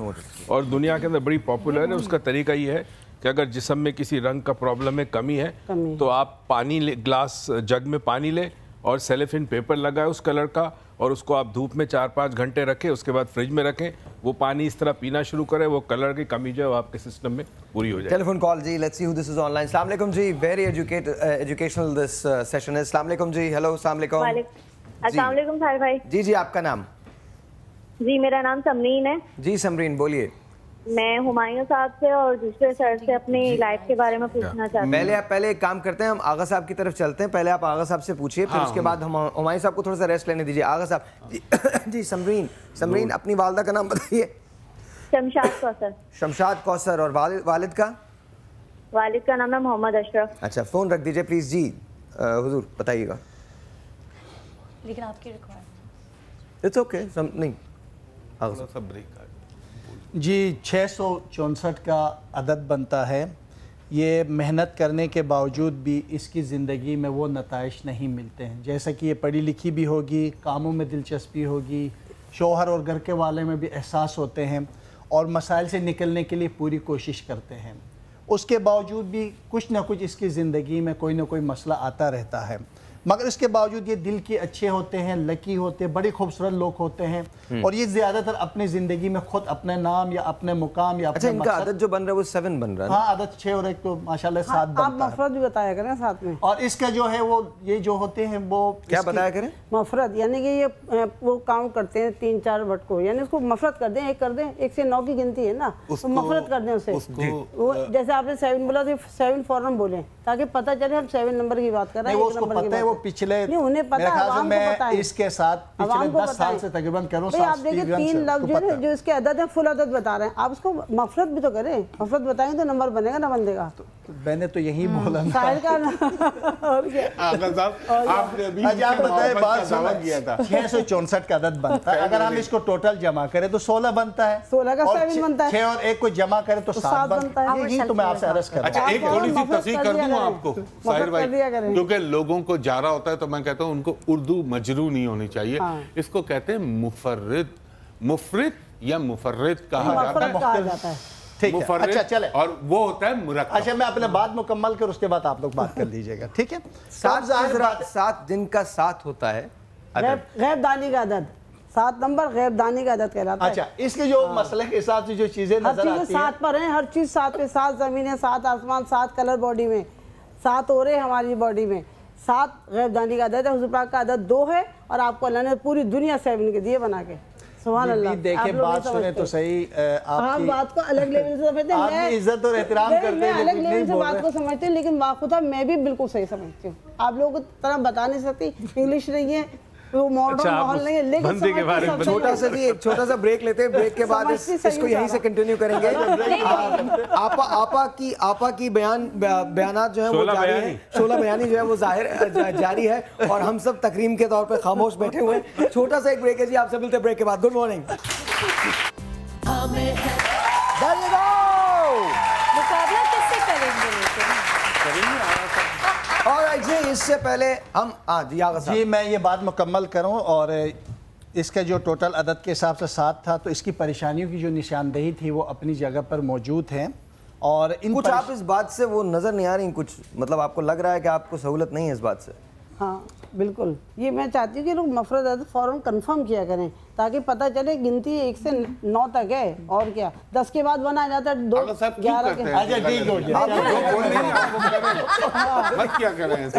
और दुनिया के अंदर बड़ी पॉपुलर है। उसका तरीका ये है कि अगर जिस्म में किसी रंग का प्रॉब्लम है, कमी है, तो आप पानी ले, ग्लास जग में पानी ले और सेलोफेन पेपर लगाए उस कलर का, और उसको आप धूप में 4-5 घंटे रखें, उसके बाद फ्रिज में रखें, वो पानी इस तरह पीना शुरू करें, वो कलर की कमी जो है आपके सिस्टम में पूरी हो जाए। टेलीफोन कॉल जी, let's see who this is online. अस्सलाम वालेकुम जी, वेरी एजुकेशनल दिस सेशन है। अस्सलाम वालेकुम जी, हेलो, अस्सलाम वालेकुम। अस्सलाम वालेकुम साहिर भाई। जी जी, आपका नाम? जी, मेरा नाम समरीन है। जी समरीन, बोलिए। मैं हुमायूं साहब से और दूसरे सर से अपनी लाइफ के बारे में पूछना चाहती हूँ। पहले एक काम करते हैं, हम आगा साहब की तरफ चलते हैं। पहले आप आगा साहब से पूछिए, फिर उसके बाद हम हुमायूं साहब को थोड़ा सा रेस्ट लेने दीजिए। आगा साहब जी, समरीन अपनी वालदा का नाम बताइए। शमशाद कौसर। शमशाद कौसर। और वालिद का? वालिद का नाम है मोहम्मद अशरफ। अच्छा, फोन रख दीजिए प्लीज जी। हुजूर बताइएगा। लेकिन आपकी रिक्वायरमेंट इट्स ओके, नहीं आगा सब ब्रेक جی 664 کا عدد بنتا ہے. یہ محنت کرنے کے باوجود بھی اس کی زندگی میں وہ نتائج نہیں ملتے ہیں. جیسا کہ یہ پڑھی لکھی بھی ہوگی, کاموں میں دلچسپی ہوگی, شوہر اور گھر کے والے میں بھی احساس ہوتے ہیں اور مسائل سے نکلنے کے لیے پوری کوشش کرتے ہیں. اس کے باوجود بھی کچھ نہ کچھ اس کی زندگی میں کوئی نہ کوئی مسئلہ آتا رہتا ہے. مگر اس کے باوجود یہ دل کے اچھے ہوتے ہیں, لکی ہوتے ہیں, بڑے خوبصورت لوگ ہوتے ہیں اور یہ زیادہ تر اپنی زندگی میں خود اپنے نام یا اپنے مقام یا اچھا ان کا عدد جو بن رہا ہے وہ 7 بن رہا ہے. ہاں عدد 6 اور 1 تو ماشاءاللہ 7 بنتا ہے. آپ مفرد بھی بتایا کریں ساتھ میں. اور اس کا جو ہے وہ یہ جو ہوتے ہیں وہ کیا بتایا کریں؟ مفرد یعنی کہ یہ وہ کاؤنٹ کرتے ہیں 3-4 وٹ کو, یعنی اس کو مفرد کر دیں, 1 کر دیں, 1 سے 9 کی گنتی ہے نا, تو مفرد کر دیں اسے. وہ جیسے آپ نے 7 بولا تو 7 فوراً بولیں تاکہ پتہ چلے ہم 7 نمبر کی بات کر رہے ہیں. وہ اس کو پتہ ہے, وہ پچھلے میرے خیال سے میں اس کے ساتھ پچھلے 10 سال سے تقریباً کروں ساتھ. آپ دیکھیں 3 لفظ جو اس کے عدد ہیں فل عدد بتا رہے ہیں, آپ اس کو مفرد بھی تو کریں. مفرد بتائیں تو نمبر بنے گا نہ بندے کا. میں نے تو یہی بولا نا. ساحل کا آقا صاحب آپ نے ابھی آپ بتائیں بات سمجھ تھا. 664 کا عدد بنتا ہے. اگر ہم اس کو ٹوٹل جمع کریں تو 16 بنتا ہے. 16 کا 7 بنتا ہے. 6 اور 1 کو جمع کریں تو 7 بنتا ہے. یہی تو میں آپ سے عرض کر رہا ہوں. اچھا ایک تھوڑی سی تصحیح کر دوں آپ کو ساحر بھائی, کیونکہ لوگوں کو جا رہا ہوتا ہے تو میں کہتا ہوں ان کو اردو مجرو نہیں ہونی چاہیے. اس کو کہتے ہیں مفرد, مفرد یا مفرد کہا جاتا ہے. ٹھیک ہے, اچھا چلے. اور وہ ہوتا ہے مرکب. اچھا میں اپنے بات مکمل کر اس کے بعد آپ لوگ بات کر لیجئے گا, ٹھیک ہے. 7 جن کا 7 ہوتا ہے غیب دانی کا عدد, 7 نمبر غیب دانی کا عدد کہلاتا ہے. اچھا اس کے جو مسئلہ کے حساب سے جو چیزیں نظر آتی ہیں 7 پر ہیں, ہر چیز 7 پہ, 7 زمینیں, 7 آسمان, 7 کلر باڈی میں, 7 اورے ہماری باڈی میں, 7 غیب دانی کا عدد ہے. حضور پاک کا عدد 2 ہے اور آپ کو اللہ نے پوری دنیا 7 کے دیے بنا کے. سبحان اللہ. دیکھیں بات سنیں تو صحیح, آپ بات کو الگ لیول سے سمجھتے ہیں, آپ کی عزت اور احترام کرتے ہیں, میں الگ لیول سے بات کو سمجھتے ہیں, لیکن باخدا میں بھی بالکل صحیح سمجھتی ہوں. آپ لوگوں کو طرح بتا نہیں سکتی, انگلش نہیں ہے, وہ ماڈرن ماحول نہیں ہے, لیکن چھوٹا سا ایک چھوٹا سا بریک لیتے ہیں. بریک کے بعد اس کو یہیں سے کنٹینیو کریں گے. آپا کی بیانات جو ہیں وہ جاری ہیں, شعلہ بیانی جو ہے وہ جاری ہے اور ہم سب تکریم کے طور پہ خاموش بیٹھے ہوئے ہیں. چھوٹا سا ایک بریک ہے جی, آپ سے ملتے ہیں بریک کے بعد. Good morning. مقابلہ کس سے کریں گے؟ اور جی اس سے پہلے ہم جی میں یہ بات مکمل کروں, اور اس کا جو ٹوٹل عدد کے حساب سے 7 تھا تو اس کی پریشانیوں کی جو نشاندہی تھی وہ اپنی جگہ پر موجود ہیں. اور کچھ آپ اس بات سے وہ نظر نہیں آ رہی, کچھ مطلب آپ کو لگ رہا ہے کہ آپ کو سہولت نہیں ہے اس بات سے؟ ہاں بالکل. یہ میں چاہتی ہوں کہ لوگ مفرد عدد فوراً کنفرم کیا کریں تاکہ پتہ چلے گنتی 1 سے 9 تک ہے. اور کیا 10 کے بعد بنا جاتا ہے 2 11 کے. اچھا ٹھیک ہو گیا. کیا کر رہے ہیں؟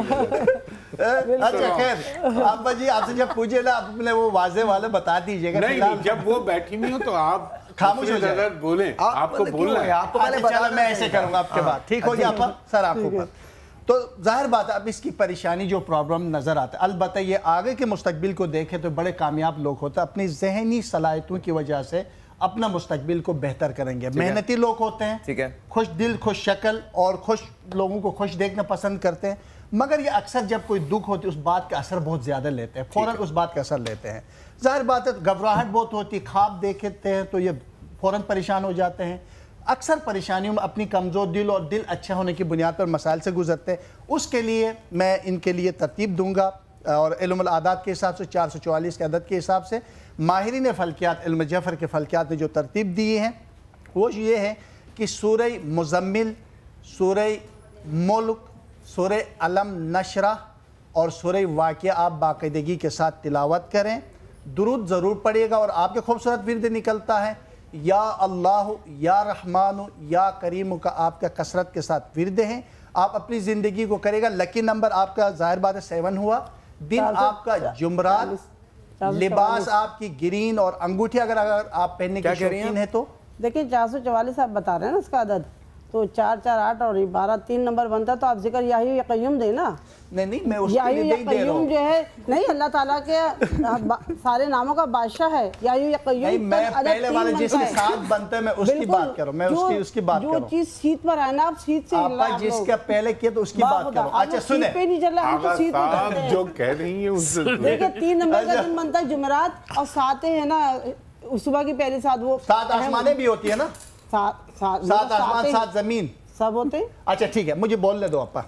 اچھا خیر آپ جی آپ سے جب پوچھے نا اپنے وہ واضح والے بتا دیجئے گا. نہیں جب وہ بیٹھی نہیں ہو تو آپ خاموش ہو جائے, بولیں, آپ کو بولنا ہے. میں ایسے کروں گا آپ کے بعد, ٹھیک ہو جائے آپ سر آپ کو بات. تو ظاہر بات ہے اب اس کی پریشانی جو پرابلم نظر آتا ہے, البتہ یہ آگے کے مستقبل کو دیکھیں تو بڑے کامیاب لوگ ہوتے ہیں, اپنی ذہنی صلاحیتوں کی وجہ سے اپنا مستقبل کو بہتر کریں گے. محنتی لوگ ہوتے ہیں, ٹھیک ہے, خوش دل, خوش شکل اور خوش لوگوں کو خوش دیکھنا پسند کرتے ہیں. مگر یہ اکثر جب کوئی دکھ ہوتی ہے اس بات کا اثر بہت زیادہ لیتے ہیں, فوراً اس بات کا اثر لیتے ہیں. ظاہر بات ہے گھبراہٹ بہت ہوتی ہے, خواب دیکھتے ہیں تو یہ فوراً پریشان ہو جاتے ہیں. اکثر پریشانیوں میں اپنی کمزور دل اور دل اچھا ہونے کی بنیاد پر مسائل سے گزرتے ہیں. اس کے لیے میں ان کے لیے ترتیب دوں گا, اور علم العادات کے حساب سے 444 کے عدد کے حساب سے ماہرین فلکیات علم جعفر کے فلکیات نے جو ترتیب دی ہیں وہ یہ ہے کہ سورہ مزمل, سورہ ملک, سورہ علم نشرہ اور سورہ واقعہ آپ باقاعدگی کے ساتھ تلاوت کریں. درود ضرور پڑھیے گا, اور آپ کے خوبصورت ورد نکلتا ہے یا اللہ یا رحمان یا کریم کا آپ کا کثرت کے ساتھ ورد ہیں. آپ اپنی زندگی کو کرے گا. لکی نمبر آپ کا ظاہر بات ہے 7 ہوا, دن آپ کا جمعرات, لباس آپ کی گرین اور انگوٹھی اگر آپ پہننے کے شوقین ہیں تو دیکھیں 444 آپ بتا رہے ہیں نا اس کا عدد, تو 4 4 8 اور 12 3 نمبر بنتا ہے, تو آپ ذکر یا حی یا قیوم دیں نا. نہیں میں اس یا کے حی لیے یا نہیں دے رہا قیوم ہوں. جو ہے نہیں اللہ تعالیٰ کے سارے ناموں کا بادشاہ ہے. یا حی یا قیوم نہیں میں پہلے والے جس کے ساتھ بنتے ہیں میں اس کی بات کروں, میں اس کی بات کروں. جو چیز سیت پر ہے نا آپ سیت سے آپ جس کا پہلے کیا تو اس کی بات کرو. اچھا سنیں پہ نہیں چل رہا, ہم تو سیت پر کرتے ہیں. جو کہہ رہی ہیں اس سے دیکھیں 3 نمبر کا دن بنتا ہے جمعرات, اور 7 ہے نا सुबह की पहली सात वो 7 आसमानें भी होती है ना, 7 आसमान 7 जमीन सब होते हैं। अच्छा ठीक है, मुझे बोलने दो अपा,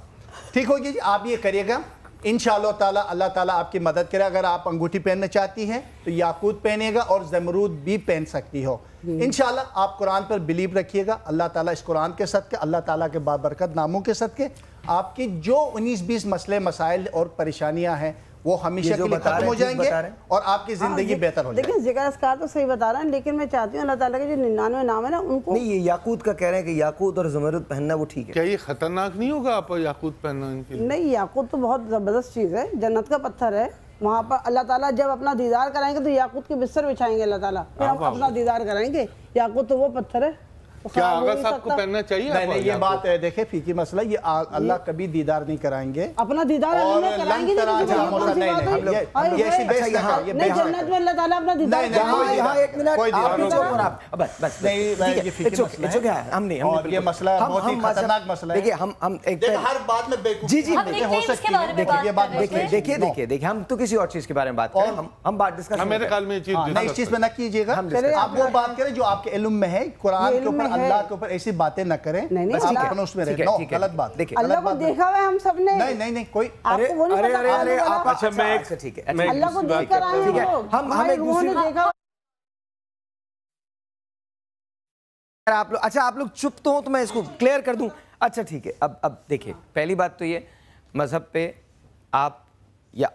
ठीक होगी जी। आप ये करिएगा इंशाअल्लाह ताला, अल्लाह ताला आपकी मदद करे। अगर आप अंगूठी पहनना चाहती हैं तो याकूत पहनेगा और ज़मरूद भी पहन सकती हो इंशाअल्लाह। आप कुरान पर बिलीव रखिएगा, अल्लाह ताला इस कुरान के सदके, अल्लाह ताला के बाबरकत नामों के सदके आपकी जो 19-20 मसले मसाइल और परेशानियां हैं वो हमेशा के लिए खत्म हो जाएंगे और आपकी जिंदगी बेहतर हो जाएगी। देखिए ज़िक्र अस्कार तो सही बता रहे हैं, लेकिन मैं चाहती हूँ अल्लाह ताला के जो 99 नाम है ना उनको नहीं, ये याकूत का कह रहे हैं कि याकूत और ज़मरूद पहनना वो ठीक है। क्या ये खतरनाक नहीं होगा आप याकूत पहनना इनके लिए? नहीं, याकूत तो बहुत ज़बरदस्त चीज़ है, जन्नत का पत्थर है। वहाँ पर अल्लाह ताला जब अपना दीदार कराएंगे तो याकूत के बिस्तर बिछाएंगे अल्लाह ताला, फिर हम अपना दीदार कराएंगे। याकूत तो वो पत्थर है, क्या आगा साहब को पहनना चाहिए? नहीं, ये बात है, देखे फीकी मसला, ये अल्लाह कभी दीदार नहीं कराएंगे, अपना दीदार कराएंगे जन्नत में अल्लाह ताला अपना दीदार। एक मिनट, ये मसला बहुत ही खतरनाक मसला है। देखिए हम एक हर बात में जी जी हो सकती है, ये बात देखिए हम तो किसी और चीज के बारे में बात करें, हम बात डिस्कस मेरे ख्याल में इस चीज में न कीजिएगा। आप वो बात करें जो आपके इल्म में है, कुरान के ऊपर अल्लाह के ऊपर ऐसी बातें न करें। नहीं, उसमें गलत बात। देखिए अल्लाह को देखा हुआ है हम सबने। नहीं कोई आपको वो नहीं पता। अच्छा मैं ठीक है, अल्लाह को देखकर आए हैं लोग, हम एक दूसरे ने देखा। आप लोग चुप तो हो तो मैं इसको क्लियर कर दूं। अच्छा ठीक है, अब देखिए, पहली बात तो ये मजहब पे आप या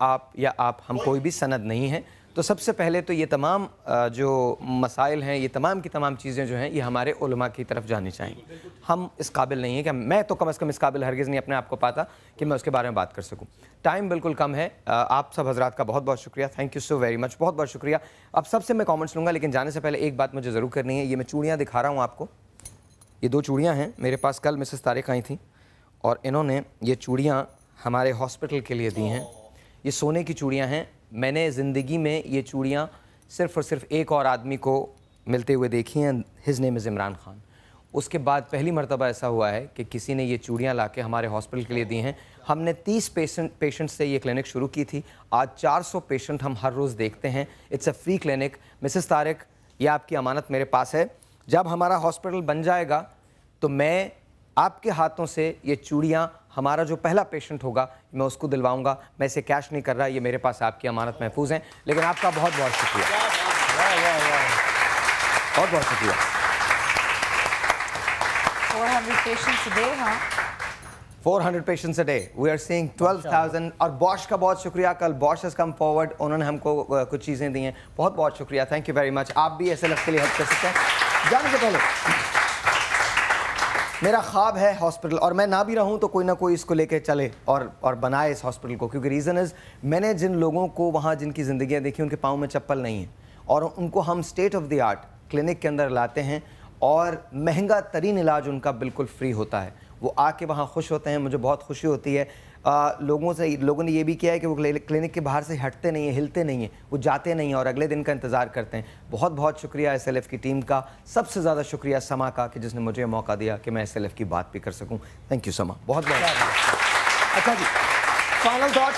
आप हम कोई भी सनद नहीं है। तो सबसे पहले तो ये तमाम जो मसाइल हैं, ये तमाम की तमाम चीज़ें जो हैं, ये हमारे उलमा की तरफ जानी चाहिए। हम इस काबिल नहीं है कि मैं तो कम से कम इस काबिल हरगिज़ नहीं अपने आप को पाता कि मैं उसके बारे में बात कर सकूं। टाइम बिल्कुल कम है। आप सब हजरात का बहुत बहुत शुक्रिया, thank you so very much, बहुत बहुत शुक्रिया। अब सबसे मैं कॉमेंट्स लूँगा, लेकिन जाने से पहले एक बात मुझे ज़रूर करनी है। ये मैं चूड़ियाँ दिखा रहा हूँ आपको, ये 2 चूड़ियाँ हैं मेरे पास, कल मिसेस तारिक आई थी और इन्होंने ये चूड़ियाँ हमारे हॉस्पिटल के लिए दी हैं। ये सोने की चूड़ियाँ हैं। मैंने ज़िंदगी में ये चूड़ियाँ सिर्फ़ और सिर्फ एक और आदमी को मिलते हुए देखी हैं, his name is Imran Khan. उसके बाद पहली मरतबा ऐसा हुआ है कि किसी ने ये चूड़ियाँ लाके हमारे हॉस्पिटल के लिए दी हैं। हमने 30 पेशेंट से ये क्लिनिक शुरू की थी, आज 400 पेशेंट हम हर रोज़ देखते हैं। It's a free clinic. Mrs Tariq, ये आपकी अमानत मेरे पास है। जब हमारा हॉस्पिटल बन जाएगा तो मैं आपके हाथों से ये चूड़ियाँ, हमारा जो पहला पेशेंट होगा मैं उसको दिलवाऊंगा। मैं इसे कैश नहीं कर रहा, ये मेरे पास आपकी अमानत महफूज हैं। लेकिन आपका बहुत बहुत शुक्रिया, बहुत बहुत शुक्रिया। 400 पेशेंट्स अ डे, हाँ 400 patients a day, we are seeing 12,000। और बॉश का बहुत शुक्रिया, कल बॉश हैज़ कम फॉरवर्ड, उन्होंने हमको कुछ चीज़ें दी हैं, बहुत बहुत शुक्रिया, थैंक यू वेरी मच। आप भी SLF के लिए हेल्प कर सकते हैं। जाने से पहले मेरा ख्वाब है हॉस्पिटल, और मैं ना भी रहूं तो कोई ना कोई इसको लेके चले और बनाए इस हॉस्पिटल को, क्योंकि रीज़न इज़ मैंने जिन लोगों को वहाँ जिनकी ज़िंदगियाँ देखी उनके पाँव में चप्पल नहीं है, और उनको हम state of the art clinic के अंदर लाते हैं और महंगा तरीन इलाज उनका बिल्कुल फ्री होता है। वो आके वहाँ खुश होते हैं, मुझे बहुत खुशी होती है। लोगों ने ये भी किया है कि वो क्लिनिक के बाहर से हटते नहीं हैं, हिलते नहीं हैं, वो जाते नहीं हैं और अगले दिन का इंतज़ार करते हैं। बहुत बहुत शुक्रिया SLF की टीम का, सबसे ज़्यादा शुक्रिया समा का कि जिसने मुझे मौका दिया कि मैं SLF की बात भी कर सकूं। थैंक यू समा, बहुत बहुत। अच्छा जी, फाइनल थॉट्स,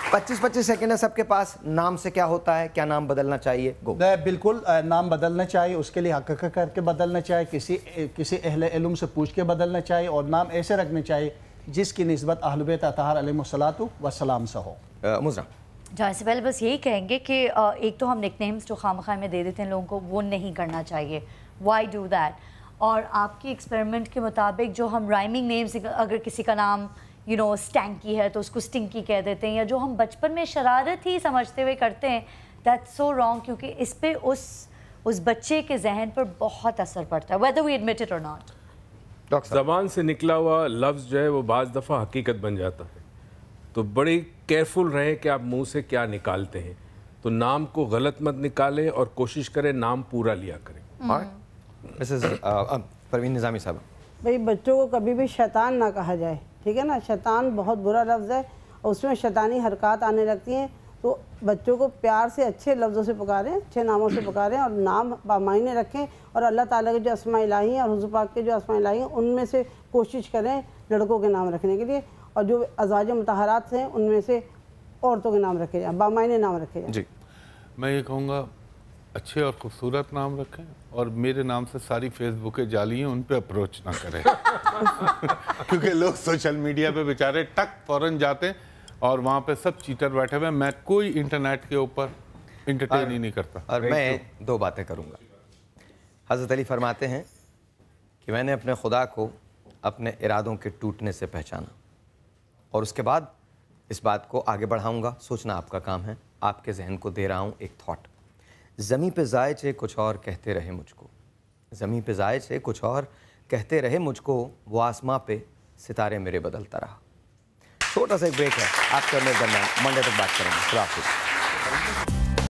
25-25 सेकेंड है सबके पास। नाम से क्या होता है, क्या नाम बदलना चाहिए? गो। बिल्कुल नाम बदलना चाहिए, उसके लिए हक़ करके बदलना चाहिए, किसी अहले इल्म से पूछ के बदलना चाहिए, और नाम ऐसे रखने चाहिए जिसकी निस्बत अहले बैत अतहार अलैहिमुस्सलातु वस्सलाम से हो। मुज़रा, जाने से पहले बस यही कहेंगे कि एक तो हम निकनेम्स जो खामखा में दे देते हैं लोगों को, वो नहीं करना चाहिए। Why do that? और आपकी एक्सपेरिमेंट के मुताबिक जो हम राइमिंग नेम्स, अगर किसी का नाम स्टैंकी है तो उसको स्टिंकी कह देते हैं, या जो हम बचपन में शरारत ही समझते हुए करते हैं, दैट्स सो रॉन्ग, क्योंकि इस पे उस बच्चे के जहन पर बहुत असर पड़ता है, वेदर वी एडमिट इट और नॉट। ज़बान से निकला हुआ लफ्ज़ जो है वो बाज़ दफ़ा हकीकत बन जाता है, तो बड़ी केयरफुल रहें कि आप मुंह से क्या निकालते हैं। तो नाम को गलत मत निकालें और कोशिश करें नाम पूरा लिया करें। मिसेस परवीन निज़ामी साहब, भाई बच्चों को कभी भी शैतान ना कहा जाए, ठीक है ना। शैतान बहुत बुरा लफ्ज़ है और उसमें शैतानी हरकत आने लगती हैं, तो बच्चों को प्यार से अच्छे लफ्ज़ों से पुकारें, अच्छे नामों से पुकारें और नाम बामायने रखें, और अल्लाह ताला के जो अस्मा इलाही हैं और हुज़ूर पाक के जो अस्मा इलाही हैं उनमें से कोशिश करें लड़कों के नाम रखने के लिए, और जो अज़वाज मुतहरात हैं उनमें से औरतों के नाम रखे जाएँ, बामायने नाम रखे जाएँ। जी, मैं ये कहूँगा अच्छे और खूबसूरत नाम रखें और मेरे नाम से सारी फेसबुकें जाली हैं, उन पे अप्रोच ना करें क्योंकि लोग सोशल मीडिया पे बेचारे टक फौरन जाते हैं और वहाँ पे सब चीटर बैठे हुए हैं। मैं कोई इंटरनेट के ऊपर इंटरटेन ही नहीं करता। और मैं दो बातें करूँगा। हज़रत अली फरमाते हैं कि मैंने अपने खुदा को अपने इरादों के टूटने से पहचाना और उसके बाद इस बात को आगे बढ़ाऊँगा। सोचना आपका काम है। आपके जहन को दे रहा हूँ एक थॉट। ज़मीं पे जाए चे कुछ और कहते रहे मुझको, ज़मीं पे जाए चे कुछ और कहते रहे मुझको, वो आसमां पे सितारे मेरे बदलता रहा। छोटा सा एक ब्रेक है आपके और मेरे दरमियान, मंडे तक बात करेंगे। खुदा हाफिज़।